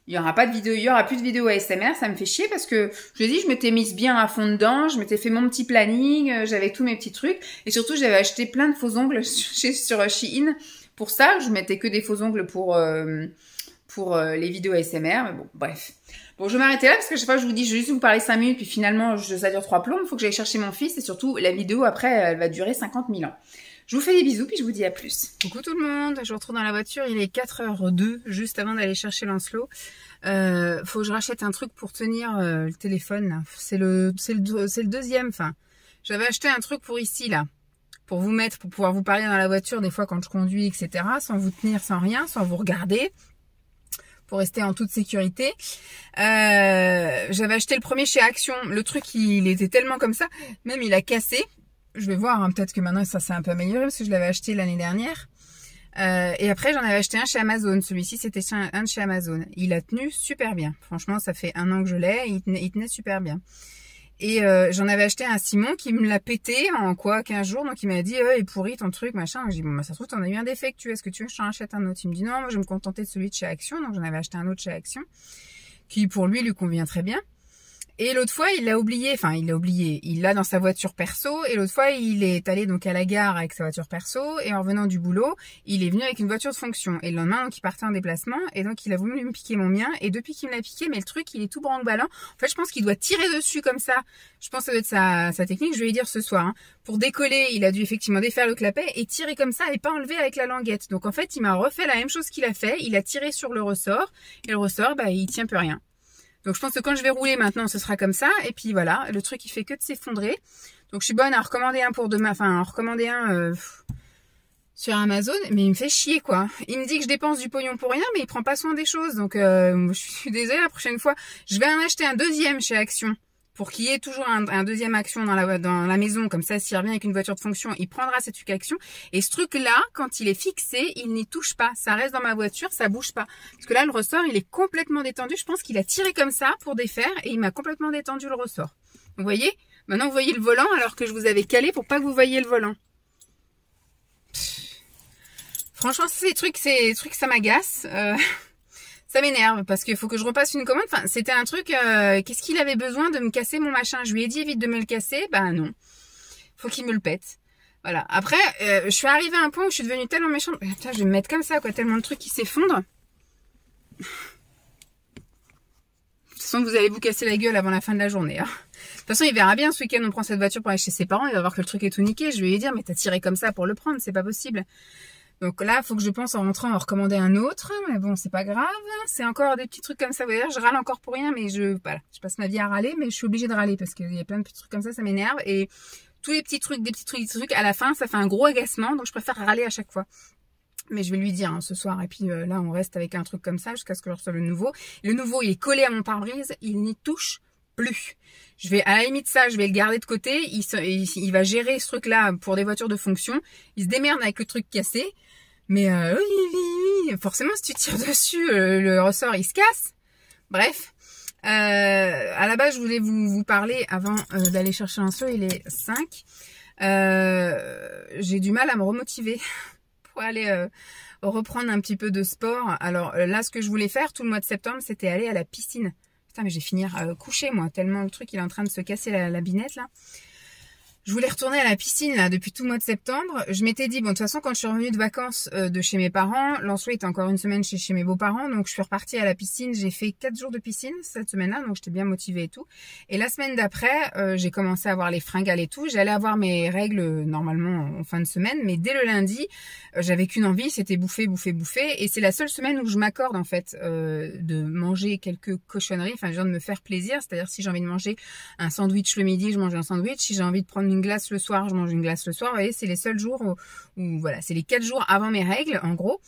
il y aura pas de vidéo, il y aura plus de vidéos ASMR. Ça me fait chier parce que je l'ai dit, je m'étais mise bien à fond dedans. Je m'étais fait mon petit planning. J'avais tous mes petits trucs. Et surtout j'avais acheté plein de faux ongles sur Shein. Pour ça, je mettais que des faux ongles pour les vidéos ASMR. Mais bon, bref. Bon, je vais m'arrêter là parce que à chaque fois je vous dis, je vais juste vous parler 5 minutes, puis finalement ça dure 3 plombs. Il faut que j'aille chercher mon fils et surtout la vidéo après, elle va durer 50 000 ans. Je vous fais des bisous, puis je vous dis à plus. Coucou tout le monde, je vous retrouve dans la voiture, il est 4h02, juste avant d'aller chercher Lancelot. Faut que je rachète un truc pour tenir le téléphone. C'est le deuxième, enfin. J'avais acheté un truc pour ici, là. Pour vous mettre, pour pouvoir vous parler dans la voiture des fois quand je conduis, etc. Sans vous tenir, sans rien, sans vous regarder. Pour rester en toute sécurité. J'avais acheté le premier chez Action. Le truc, il était tellement comme ça. Même, il a cassé. Je vais voir, hein, peut-être que maintenant, ça s'est un peu amélioré parce que je l'avais acheté l'année dernière. Et après, j'en avais acheté un chez Amazon. Celui-ci, c'était un de chez Amazon. Il a tenu super bien. Franchement, ça fait 1 an que je l'ai. Il tenait super bien. Et j'en avais acheté un Simon qui me l'a pété en 15 jours. Donc il m'a dit il est pourri ton truc machin. J'ai dit bon ça se trouve t'en as eu un défectueux. Est-ce que tu veux que je t'en achète un autre? Il me dit non, moi je vais me contenter de celui de chez Action. Donc j'en avais acheté un autre chez Action qui pour lui convient très bien. Et l'autre fois, il l'a oublié, il l'a dans sa voiture perso, et l'autre fois, il est allé donc à la gare avec sa voiture perso, et en revenant du boulot, il est venu avec une voiture de fonction. Et le lendemain, donc, il partait en déplacement, et donc, il a voulu me piquer mon mien, et depuis qu'il me l'a piqué, mais le truc, il est tout branque-ballant. En fait, je pense qu'il doit tirer dessus comme ça. Je pense que ça doit être sa technique, je vais lui dire ce soir, hein. Pour décoller, il a dû effectivement défaire le clapet, et tirer comme ça, et pas enlever avec la languette. Donc, en fait, il m'a refait la même chose qu'il a fait, il a tiré sur le ressort, et le ressort, il tient plus rien. Donc je pense que quand je vais rouler maintenant, ce sera comme ça. Et puis voilà, le truc il fait que de s'effondrer. Donc je suis bonne à recommander un pour demain, enfin à recommander un sur Amazon, mais il me fait chier quoi. Il me dit que je dépense du pognon pour rien, mais il prend pas soin des choses. Donc je suis désolée, la prochaine fois, je vais en acheter un deuxième chez Action. Pour qu'il y ait toujours un deuxième Action dans la maison, comme ça, s'il revient avec une voiture de fonction, il prendra ce truc Action. Et ce truc-là, quand il est fixé, il n'y touche pas. Ça reste dans ma voiture, ça bouge pas. Parce que là, le ressort, il est complètement détendu. Je pense qu'il a tiré comme ça pour défaire et il m'a complètement détendu le ressort. Vous voyez? Maintenant, vous voyez le volant alors que je vous avais calé pour pas que vous voyiez le volant. Franchement, ces trucs, ça m'agace. Ça m'énerve parce qu'il faut que je repasse une commande. Enfin, c'était un truc, qu'est-ce qu'il avait besoin de me casser mon machin? Je lui ai dit évite de me le casser. Ben non. Faut qu'il me le pète. Voilà. Après, je suis arrivée à un point où je suis devenue tellement méchante. Putain, je vais me mettre comme ça, quoi. Tellement de trucs qui s'effondrent. De toute façon, vous allez vous casser la gueule avant la fin de la journée. Hein. De toute façon, il verra bien ce week-end, on prend cette voiture pour aller chez ses parents. Il va voir que le truc est tout niqué. Je vais lui dire, mais t'as tiré comme ça pour le prendre. C'est pas possible. Donc là, il faut que je pense en rentrant à en recommander un autre. Mais bon, c'est pas grave. C'est encore des petits trucs comme ça. Vous voyez, je râle encore pour rien, mais je passe ma vie à râler, mais je suis obligée de râler parce qu'il y a plein de petits trucs comme ça m'énerve. Et tous les petits trucs, des petits trucs, à la fin, ça fait un gros agacement. Donc je préfère râler à chaque fois. Mais je vais lui dire ce soir. Et puis là, on reste avec un truc comme ça jusqu'à ce que je reçoive le nouveau. Le nouveau, il est collé à mon pare-brise. Il n'y touche plus. Je vais, à la limite ça, je vais le garder de côté. Il va gérer ce truc-là pour des voitures de fonction. Il se démerde avec le truc cassé. Mais oui, forcément, si tu tires dessus, le ressort, il se casse. Bref. À la base, je voulais vous parler avant d'aller chercher un saut. Il est 5. J'ai du mal à me remotiver pour aller reprendre un petit peu de sport. Alors là, ce que je voulais faire tout le mois de septembre, c'était aller à la piscine. Putain, mais je vais finir couchée, moi, tellement le truc, il est en train de se casser la binette, là. Je voulais retourner à la piscine là depuis tout le mois de septembre. Je m'étais dit, bon, de toute façon, quand je suis revenue de vacances de chez mes parents, Lancelot était encore une semaine chez mes beaux-parents, donc je suis repartie à la piscine. J'ai fait 4 jours de piscine cette semaine-là, donc j'étais bien motivée et tout. Et la semaine d'après, j'ai commencé à avoir les fringales et tout. J'allais avoir mes règles normalement en fin de semaine, mais dès le lundi, j'avais qu'une envie, c'était bouffer. Et c'est la seule semaine où je m'accorde en fait de manger quelques cochonneries, enfin genre de me faire plaisir. C'est-à-dire si j'ai envie de manger un sandwich le midi, je mange un sandwich. Si j'ai envie de prendre une glace le soir, je mange une glace le soir. Vous voyez, c'est les seuls jours où voilà, c'est les 4 jours avant mes règles, en gros.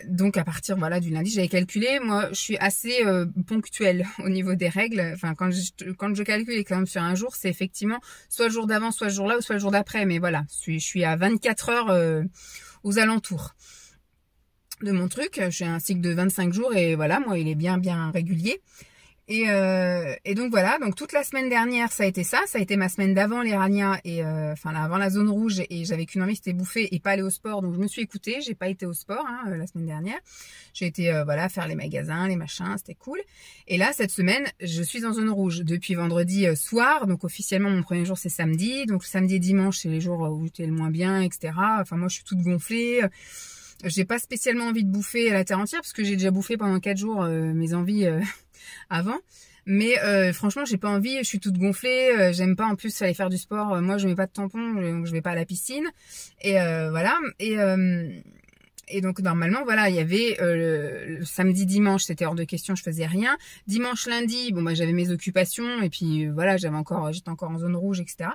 Donc à partir voilà du lundi, j'avais calculé. Moi, je suis assez ponctuelle au niveau des règles. Enfin, quand je calcule quand même sur un jour, c'est effectivement soit le jour d'avant, soit le jour là, ou soit le jour d'après. Mais voilà, je suis à 24 heures aux alentours de mon truc. J'ai un cycle de 25 jours et voilà, moi, il est bien régulier. Et donc voilà, donc toute la semaine dernière ça a été ça, ça a été ma semaine d'avant les ranias et enfin avant la zone rouge, et j'avais qu'une envie, c'était bouffer et pas aller au sport, donc je me suis écoutée, j'ai pas été au sport la semaine dernière, j'ai été voilà faire les magasins, les machins, c'était cool. Et là cette semaine je suis en zone rouge depuis vendredi soir, donc officiellement mon premier jour c'est samedi, donc samedi et dimanche c'est les jours où j'étais le moins bien, etc. Enfin moi je suis toute gonflée. J'ai pas spécialement envie de bouffer à la terre entière parce que j'ai déjà bouffé pendant 4 jours mes envies avant, mais franchement j'ai pas envie, je suis toute gonflée, j'aime pas en plus aller faire du sport, moi je mets pas de tampon donc je vais pas à la piscine, et voilà, et donc normalement voilà il y avait le samedi dimanche c'était hors de question, je faisais rien. Dimanche lundi bon bah j'avais mes occupations et puis voilà j'étais encore en zone rouge, etc.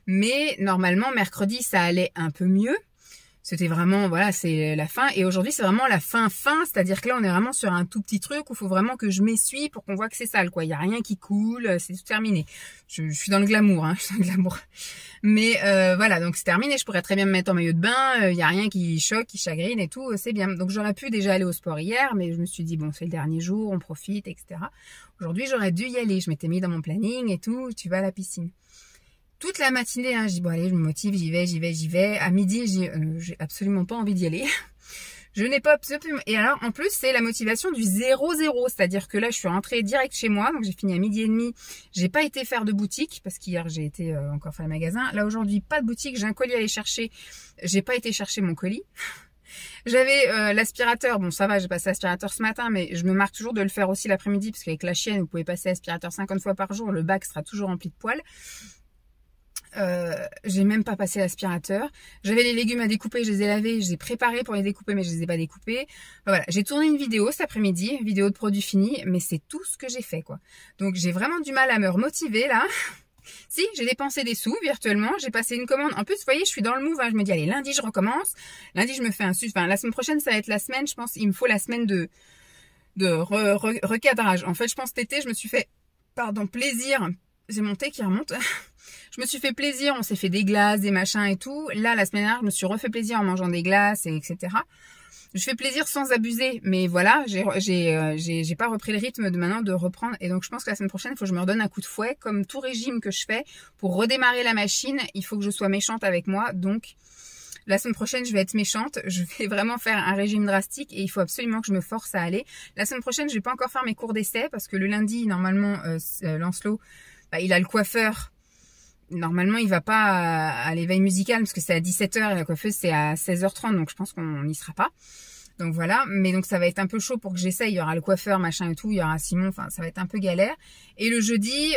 Mais normalement mercredi ça allait un peu mieux. C'était vraiment, voilà, c'est la fin. Et aujourd'hui, c'est vraiment la fin. C'est-à-dire que là, on est vraiment sur un tout petit truc où il faut vraiment que je m'essuie pour qu'on voit que c'est sale, quoi. Il n'y a rien qui coule, c'est tout terminé. Je suis dans le glamour, je suis dans le glamour. Mais voilà, donc c'est terminé. Je pourrais très bien me mettre en maillot de bain. Il n'y a rien qui choque, qui chagrine et tout, c'est bien. Donc j'aurais pu déjà aller au sport hier, mais je me suis dit, bon, c'est le dernier jour, on profite, etc. Aujourd'hui, j'aurais dû y aller. Je m'étais mis dans mon planning et tout, tu vas à la piscine. Toute la matinée, je dis bon allez, je me motive, j'y vais. À midi, j'ai absolument pas envie d'y aller. Je n'ai pas absolument... Et alors, en plus, c'est la motivation du 0-0. C'est-à-dire que là, je suis rentrée direct chez moi. Donc, j'ai fini à 12h30. J'ai pas été faire de boutique parce qu'hier, j'ai été encore faire le magasin. Là, aujourd'hui, pas de boutique. J'ai un colis à aller chercher. J'ai pas été chercher mon colis. J'avais l'aspirateur, bon ça va, j'ai passé l'aspirateur ce matin, mais je me marque toujours de le faire aussi l'après-midi parce qu'avec la chienne, vous pouvez passer l'aspirateur 50 fois par jour. Le bac sera toujours rempli de poils. J'ai même pas passé l'aspirateur. J'avais les légumes à découper, je les ai lavés, je les ai préparés pour les découper, mais je les ai pas découpés. Voilà, j'ai tourné une vidéo cet après-midi, vidéo de produits finis, mais c'est tout ce que j'ai fait, quoi. Donc j'ai vraiment du mal à me remotiver là. Si, j'ai dépensé des sous virtuellement, j'ai passé une commande. En plus, vous voyez, je suis dans le move, je me dis allez, lundi je recommence. Lundi je me fais enfin la semaine prochaine ça va être la semaine, je pense, il me faut la semaine de recadrage. En fait, je pense cet été, je me suis fait plaisir. J'ai mon thé qui remonte. Je me suis fait plaisir, on s'est fait des glaces, des machins et tout. Là, la semaine dernière, je me suis refait plaisir en mangeant des glaces, etc. Je fais plaisir sans abuser, mais voilà, j'ai pas repris le rythme de maintenant de reprendre. Et donc, je pense que la semaine prochaine, il faut que je me redonne un coup de fouet. Comme tout régime que je fais, pour redémarrer la machine, il faut que je sois méchante avec moi. Donc, la semaine prochaine, je vais être méchante. Je vais vraiment faire un régime drastique et il faut absolument que je me force à aller. La semaine prochaine, je vais pas encore faire mes cours d'essai parce que le lundi, normalement, Lancelot, il a le coiffeur. Normalement, il va pas à l'éveil musical parce que c'est à 17h et la coiffeuse c'est à 16h30, donc je pense qu'on n'y sera pas. Donc voilà, mais donc ça va être un peu chaud pour que j'essaye. Il y aura le coiffeur, machin et tout, il y aura Simon, enfin ça va être un peu galère. Et le jeudi,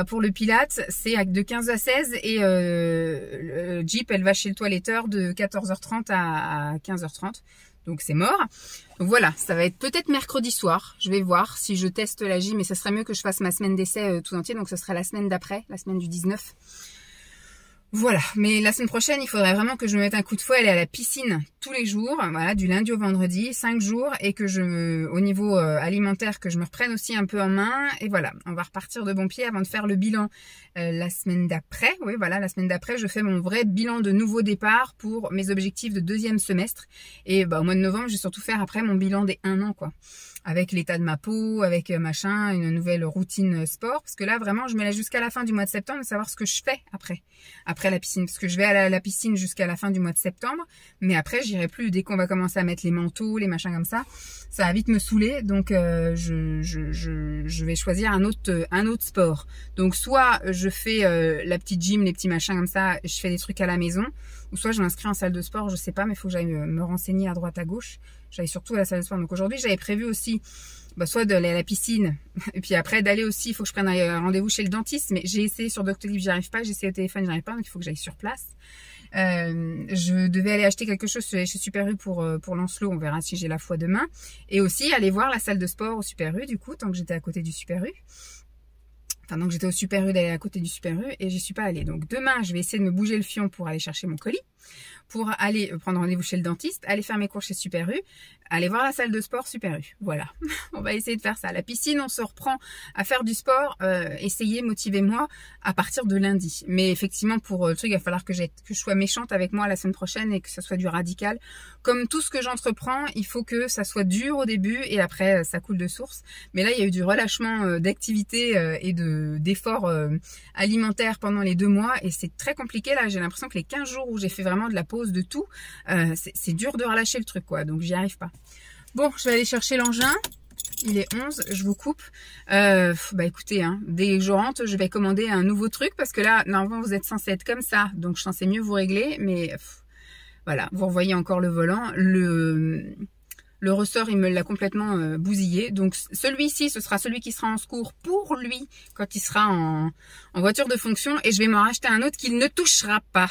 pour le Pilates, c'est de 15 à 16 et Jeep, elle va chez le toiletteur de 14h30 à 15h30. Donc c'est mort. Donc voilà, ça va être peut-être mercredi soir. Je vais voir si je teste la gym, mais ça serait mieux que je fasse ma semaine d'essai tout entier. Donc ce sera la semaine d'après, la semaine du 19. Voilà, mais la semaine prochaine, il faudrait vraiment que je me mette un coup de fouet, aller à la piscine tous les jours, voilà, du lundi au vendredi, 5 jours, et que au niveau alimentaire, que je me reprenne aussi un peu en main, et voilà, on va repartir de bon pied avant de faire le bilan la semaine d'après. Oui, voilà, la semaine d'après, je fais mon vrai bilan de nouveau départ pour mes objectifs de deuxième semestre, et au mois de novembre, je vais surtout faire après mon bilan des 1 an, quoi. Avec l'état de ma peau, avec machin, une nouvelle routine sport. Parce que là, vraiment, je me laisse jusqu'à la fin du mois de septembre de savoir ce que je fais après la piscine. Parce que je vais à la piscine jusqu'à la fin du mois de septembre. Mais après, j'irai plus. Dès qu'on va commencer à mettre les manteaux, les machins comme ça va vite me saouler. Donc, je vais choisir un autre sport. Donc, soit je fais la petite gym, les petits machins comme ça, je fais des trucs à la maison. Ou soit je m'inscris en salle de sport, je sais pas, mais il faut que j'aille me renseigner à droite à gauche. J'allais surtout à la salle de sport. Donc aujourd'hui, j'avais prévu aussi soit d'aller à la piscine, et puis après d'aller aussi, il faut que je prenne un rendez-vous chez le dentiste, mais j'ai essayé sur Doctolib, j'y arrive pas, j'ai essayé au téléphone, j'y arrive pas, donc il faut que j'aille sur place. Je devais aller acheter quelque chose chez Super U pour Lancelot, on verra si j'ai la foi demain. Et aussi aller voir la salle de sport au Super U, du coup, tant que j'étais à côté du Super U. Enfin, donc j'étais au Super U d'aller à côté du Super U et j'y suis pas allée. Donc demain, je vais essayer de me bouger le fion pour aller chercher mon colis. pour aller prendre rendez-vous chez le dentiste, aller faire mes cours chez Super U, aller voir la salle de sport Super U. Voilà, on va essayer de faire ça. La piscine, on se reprend à faire du sport. Essayez, motivez-moi à partir de lundi. Mais effectivement, pour le truc, il va falloir que je sois méchante avec moi la semaine prochaine et que ce soit du radical. Comme tout ce que j'entreprends, il faut que ça soit dur au début et après, ça coule de source. Mais là, il y a eu du relâchement d'activité et d'efforts alimentaires pendant les 2 mois et c'est très compliqué. Là, j'ai l'impression que les 15 jours où j'ai fait vraiment de la pause de tout, c'est dur de relâcher le truc, quoi. Donc, j'y arrive pas. Bon, je vais aller chercher l'engin. Il est 11, je vous coupe. Bah écoutez, hein, dès que je rentre, je vais commander un nouveau truc parce que là, normalement, vous êtes censé être comme ça. Donc, je suis censée mieux vous régler. Mais voilà, vous revoyez encore le volant. Le ressort, il me l'a complètement bousillé. Donc, celui-ci, ce sera celui qui sera en secours pour lui quand il sera en voiture de fonction. Et je vais m'en racheter un autre qu'il ne touchera pas.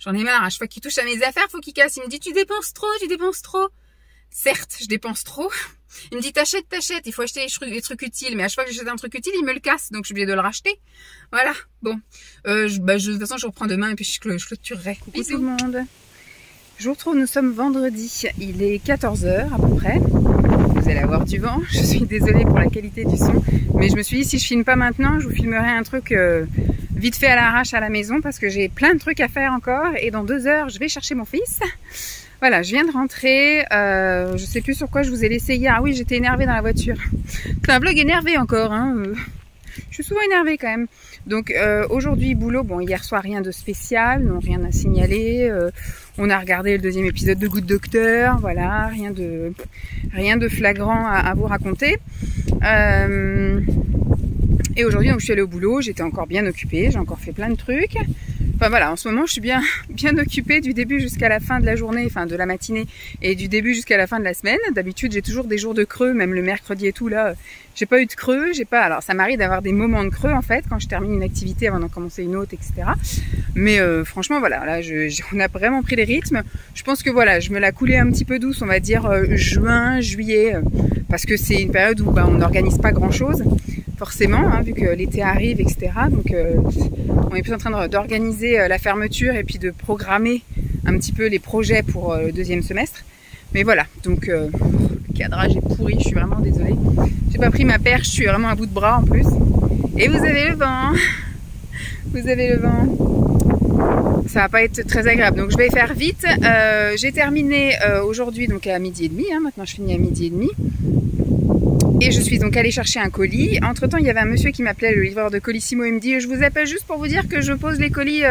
J'en ai marre. À chaque fois qu'il touche à mes affaires, faut qu'il casse. Il me dit, tu dépenses trop, tu dépenses trop. Certes, je dépense trop. Il me dit, t'achètes. Il faut acheter des trucs utiles. Mais à chaque fois que j'achète un truc utile, il me le casse. Donc, je suis obligée de le racheter. Voilà. Bon. De toute façon, je reprends demain et puis je clôturerai. Coucou tout le monde. Je vous retrouve, nous sommes vendredi. Il est 14 h à peu près. Vous allez avoir du vent. Je suis désolée pour la qualité du son. Mais je me suis dit, si je filme pas maintenant, je vous filmerai un truc vite fait à l'arrache à la maison parce que j'ai plein de trucs à faire encore. Et dans 2 heures, je vais chercher mon fils. Voilà, je viens de rentrer. Je sais plus sur quoi je vous ai laissé hier. Ah oui, j'étais énervée dans la voiture. C'est un vlog énervé encore. Hein. Je suis souvent énervée quand même. Donc aujourd'hui, boulot. Bon, hier soir, rien de spécial. Non, rien à signaler. On a regardé le 2e épisode de Good Doctor. Voilà, rien de flagrant à vous raconter. Et aujourd'hui, donc, je suis allée au boulot. J'étais encore bien occupée. J'ai encore fait plein de trucs. Enfin voilà, en ce moment, je suis bien occupée du début jusqu'à la fin de la journée, enfin de la matinée, et du début jusqu'à la fin de la semaine. D'habitude, j'ai toujours des jours de creux, même le mercredi et tout. Là, j'ai pas eu de creux, alors ça m'arrive d'avoir des moments de creux en fait, quand je termine une activité avant d'en commencer une autre, etc. Mais franchement, voilà, là, on a vraiment pris les rythmes. Je pense que voilà, je me la coulais un petit peu douce, on va dire juin, juillet, parce que c'est une période où on n'organise pas grand-chose. Forcément, hein, vu que l'été arrive, etc. Donc, on est plus en train d'organiser la fermeture et puis de programmer un petit peu les projets pour le 2e semestre. Mais voilà, donc le cadrage est pourri, je suis vraiment désolée. J'ai pas pris ma perche, je suis vraiment à bout de bras en plus. Et vous avez le vent. Vous avez le vent. Ça va pas être très agréable, donc je vais faire vite. J'ai terminé aujourd'hui donc à 12h30, hein, maintenant je finis à 12h30. Et je suis donc allée chercher un colis. Entre temps, il y avait un monsieur qui m'appelait, le livreur de Colissimo. Il me dit, je vous appelle juste pour vous dire que je pose les colis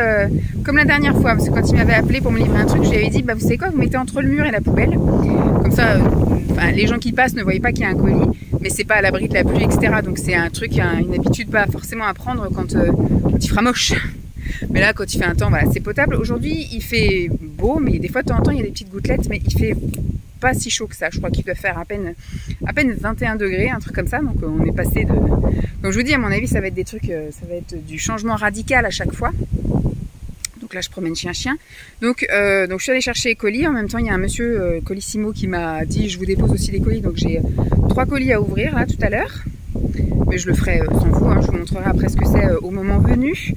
comme la dernière fois. Parce que quand il m'avait appelé pour me livrer un truc, je lui avais dit, vous savez quoi, vous mettez entre le mur et la poubelle. Comme ça, les gens qui passent ne voient pas qu'il y a un colis. Mais c'est pas à l'abri de la pluie, etc. Donc c'est un truc, une habitude pas forcément à prendre quand il fera moche. Mais là, quand il fait un temps, voilà, c'est potable. Aujourd'hui, il fait beau, mais des fois, de temps en temps, il y a des petites gouttelettes. Mais il fait pas si chaud que ça. Je crois qu'il doit faire à peine 21 degrés, un truc comme ça. Donc on est passé de... Comme je vous dis, à mon avis, ça va être des trucs, ça va être du changement radical à chaque fois. Donc là, je promène chien. Donc je suis allée chercher les colis. En même temps, il y a un monsieur Colissimo qui m'a dit, je vous dépose aussi les colis. Donc j'ai 3 colis à ouvrir là tout à l'heure. Mais je le ferai sans vous. Hein, je vous montrerai après ce que c'est au moment venu.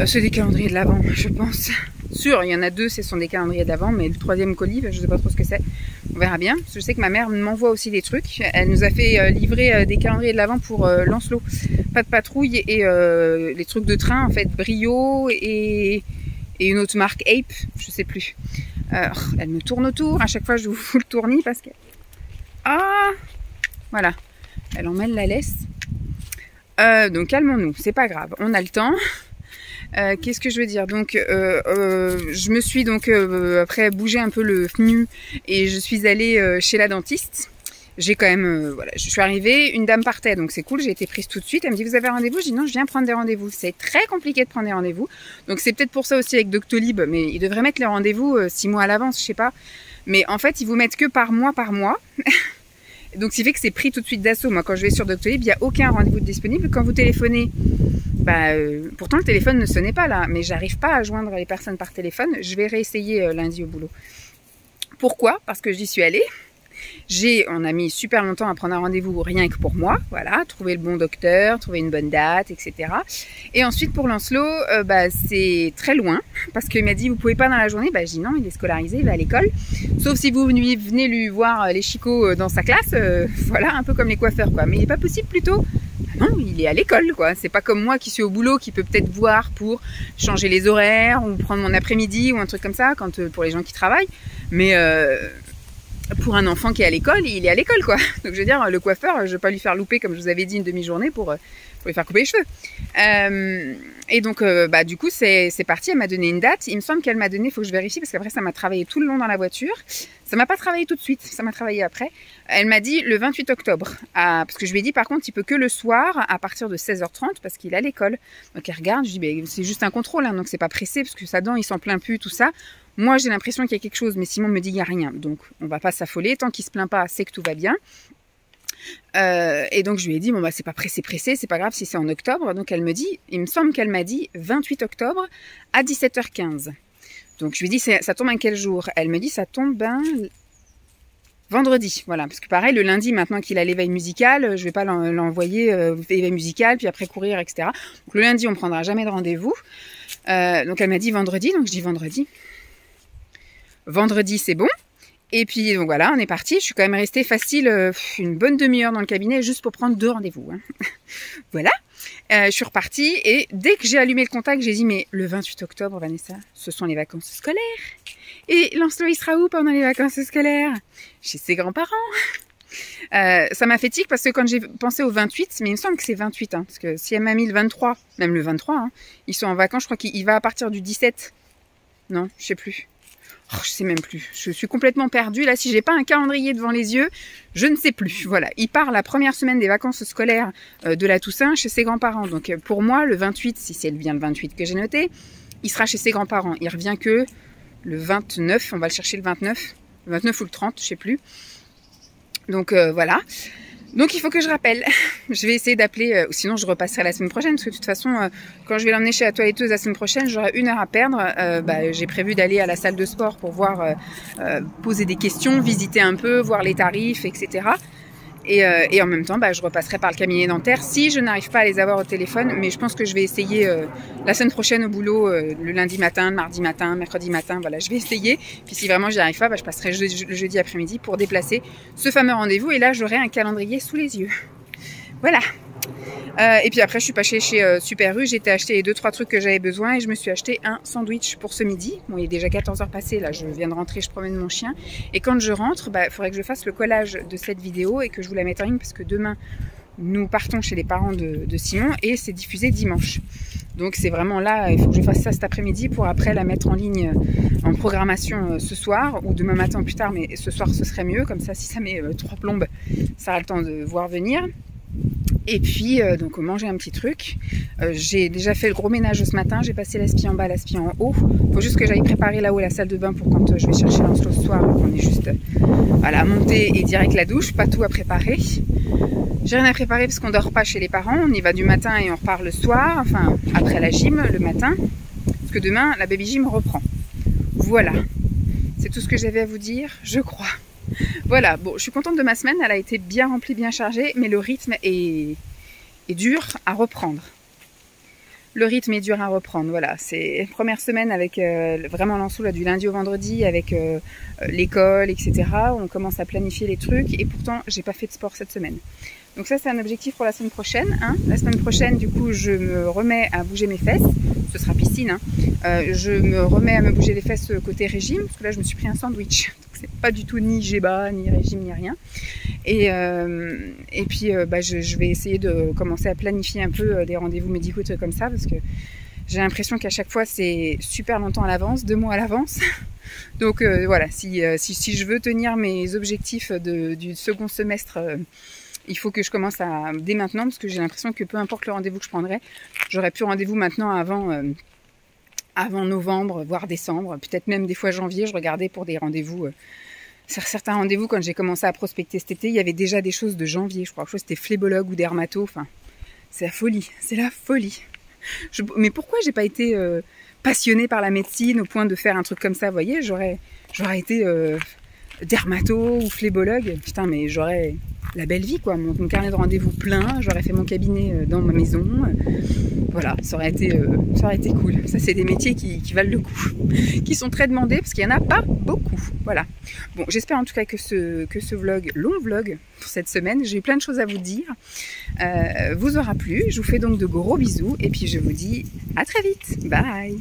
C'est des calendriers de l'Avent, je pense. Sûr, il y en a 2, ce sont des calendriers d'Avent, mais le 3e colis, je ne sais pas trop ce que c'est. On verra bien. Je sais que ma mère m'envoie aussi des trucs. Elle nous a fait livrer des calendriers de l'Avent pour Lancelot. Pas de patrouille et les trucs de train, en fait, Brio et une autre marque, Ape, je sais plus. Elle me tourne autour. À chaque fois, je vous le tournis parce que... Ah, voilà. Elle emmêle la laisse. Donc, calmons-nous. C'est pas grave. On a le temps. Qu'est-ce que je veux dire? Donc je me suis donc après bougé un peu le FNU et je suis allée chez la dentiste. J'ai quand même voilà, je suis arrivée, une dame partait, donc c'est cool, j'ai été prise tout de suite. Elle me dit, vous avez rendez-vous? Je dis non, je viens prendre des rendez-vous. C'est très compliqué de prendre des rendez-vous, donc c'est peut-être pour ça aussi avec Doctolib, mais ils devraient mettre les rendez-vous 6 mois à l'avance, je sais pas. Mais en fait, ils vous mettent que par mois. Donc, ce qui fait que c'est pris tout de suite d'assaut. Moi, quand je vais sur Doctolib, il n'y a aucun rendez-vous disponible. Quand vous téléphonez, pourtant le téléphone ne sonnait pas là, mais j'arrive pas à joindre les personnes par téléphone. Je vais réessayer lundi au boulot. Pourquoi? Parce que j'y suis allée On a mis super longtemps à prendre un rendez-vous rien que pour moi, voilà, trouver le bon docteur, trouver une bonne date, etc. Et ensuite pour Lancelot, c'est très loin, parce qu'il m'a dit vous pouvez pas dans la journée, je dis non, il est scolarisé, il va à l'école, sauf si vous venez lui voir les chicots dans sa classe, voilà, un peu comme les coiffeurs quoi, mais il n'est pas possible plutôt. Non, il est à l'école quoi, c'est pas comme moi qui suis au boulot, qui peut peut-être voir pour changer les horaires, ou prendre mon après-midi, ou un truc comme ça, pour les gens qui travaillent, mais pour un enfant qui est à l'école, il est à l'école quoi. Donc je veux dire, le coiffeur, je vais pas lui faire louper, comme je vous avais dit, une demi-journée pour lui faire couper les cheveux. Et donc du coup c'est parti, elle m'a donné une date. Il me semble qu'elle m'a donné, il faut que je vérifie, parce qu'après ça m'a travaillé tout le long dans la voiture. Ça m'a pas travaillé tout de suite, ça m'a travaillé après. Elle m'a dit le 28 octobre. Parce que je lui ai dit par contre, il peut que le soir à partir de 16h30 parce qu'il est à l'école. Donc elle regarde, je dis c'est juste un contrôle, hein, donc c'est pas pressé parce que sa dent il s'en plaint plus, tout ça. Moi j'ai l'impression qu'il y a quelque chose, mais Simon me dit il n'y a rien. Donc on va pas s'affoler, tant qu'il se plaint pas, c'est que tout va bien. Et donc je lui ai dit c'est pas pressé, c'est pas grave si c'est en octobre. Donc elle me dit, il me semble qu'elle m'a dit 28 octobre à 17h15. Donc je lui ai dit ça tombe un quel jour? Elle me dit ça tombe vendredi, voilà, parce que pareil le lundi maintenant qu'il a l'éveil musical, je vais pas l'envoyer éveil musical puis après courir, etc. Donc le lundi on prendra jamais de rendez-vous. Donc elle m'a dit vendredi, donc je dis vendredi c'est bon. Et puis donc voilà, on est parti. Je suis quand même restée facile une bonne demi-heure dans le cabinet juste pour prendre 2 rendez-vous. Hein. Voilà, je suis repartie et dès que j'ai allumé le contact, j'ai dit mais le 28 octobre, Vanessa, ce sont les vacances scolaires. Et Lancelot, il sera où pendant les vacances scolaires? Chez ses grands-parents. Ça m'a fait tic parce que quand j'ai pensé au 28, mais il me semble que c'est 28, hein, parce que si elle m'a mis le 23, même le 23, hein, ils sont en vacances, je crois qu'il va à partir du 17. Non, je sais plus. Oh, je sais même plus. Je suis complètement perdue. Là, si j'ai pas un calendrier devant les yeux, je ne sais plus. Voilà. Il part la première semaine des vacances scolaires de la Toussaint chez ses grands-parents. Donc, pour moi, le 28, si c'est bien le 28 que j'ai noté, il sera chez ses grands-parents. Il revient que le 29. On va le chercher le 29. Le 29 ou le 30, je sais plus. Donc, voilà. Donc il faut que je rappelle, je vais essayer d'appeler, sinon je repasserai la semaine prochaine, parce que de toute façon, quand je vais l'emmener chez la toiletteuse la semaine prochaine, j'aurai 1 heure à perdre. J'ai prévu d'aller à la salle de sport pour voir, poser des questions, visiter un peu, voir les tarifs, etc. Et en même temps, je repasserai par le cabinet dentaire si je n'arrive pas à les avoir au téléphone. Mais je pense que je vais essayer la semaine prochaine au boulot, le lundi matin, le mardi matin, mercredi matin. Voilà, je vais essayer. Puis si vraiment j'y arrive pas, je passerai le jeudi après-midi pour déplacer ce fameux rendez-vous. Et là, j'aurai un calendrier sous les yeux. Voilà. Et puis après, je suis passée chez Super U. J'ai été acheter 2-3 trucs que j'avais besoin et je me suis acheté un sandwich pour ce midi. Bon, il est déjà 14h passé. Là, je viens de rentrer, je promène mon chien. Et quand je rentre, il faudrait que je fasse le collage de cette vidéo et que je vous la mette en ligne parce que demain, nous partons chez les parents de Simon et c'est diffusé dimanche. Donc c'est vraiment là, il faut que je fasse ça cet après-midi pour après la mettre en ligne en programmation ce soir ou demain matin plus tard. Mais ce soir, ce serait mieux. Comme ça, si ça met 3 plombes, ça aura le temps de voir venir. Et puis, donc manger un petit truc. J'ai déjà fait le gros ménage ce matin. J'ai passé l'aspi en bas, l'aspi en haut. Il faut juste que j'aille préparer là-haut la salle de bain pour quand je vais chercher Lancelot ce soir. On est juste à monter et direct la douche. Pas tout à préparer. J'ai rien à préparer parce qu'on dort pas chez les parents. On y va du matin et on repart le soir. Enfin, après la gym, le matin. Parce que demain, la baby gym reprend. Voilà. C'est tout ce que j'avais à vous dire, je crois. Voilà, bon, je suis contente de ma semaine, elle a été bien remplie, bien chargée, mais le rythme est dur à reprendre. Le rythme est dur à reprendre, voilà. C'est première semaine avec vraiment Lancelot du lundi au vendredi, avec l'école, etc. On commence à planifier les trucs et pourtant, j'ai pas fait de sport cette semaine. Donc ça, c'est un objectif pour la semaine prochaine. Hein. La semaine prochaine, du coup, je me remets à bouger mes fesses. Ce sera piscine. Hein. Je me remets à me bouger les fesses côté régime, parce que là, je me suis pris un sandwich. C'est pas du tout ni GEBA, ni régime, ni rien. Et puis, je vais essayer de commencer à planifier un peu des rendez-vous médicaux, trucs comme ça, parce que j'ai l'impression qu'à chaque fois, c'est super longtemps à l'avance, 2 mois à l'avance. Donc voilà, si je veux tenir mes objectifs du second semestre, il faut que je commence dès maintenant, parce que j'ai l'impression que peu importe le rendez-vous que je prendrai, j'aurai plus rendez-vous maintenant avant novembre, voire décembre, peut-être même des fois janvier. Je regardais pour des rendez-vous, certains rendez-vous quand j'ai commencé à prospecter cet été, il y avait déjà des choses de janvier, je crois que c'était flébologue ou dermato, enfin, c'est la folie, c'est la folie. Mais pourquoi j'ai pas été passionnée par la médecine au point de faire un truc comme ça, vous voyez, j'aurais été dermato ou phlébologue. Putain, mais j'aurais la belle vie, quoi. Mon carnet de rendez-vous plein, j'aurais fait mon cabinet dans ma maison. Voilà, ça aurait été cool. Ça, c'est des métiers qui valent le coup, qui sont très demandés parce qu'il n'y en a pas beaucoup. Voilà. Bon, j'espère en tout cas que ce vlog, long vlog pour cette semaine, j'ai eu plein de choses à vous dire, vous aura plu. Je vous fais donc de gros bisous et puis je vous dis à très vite. Bye!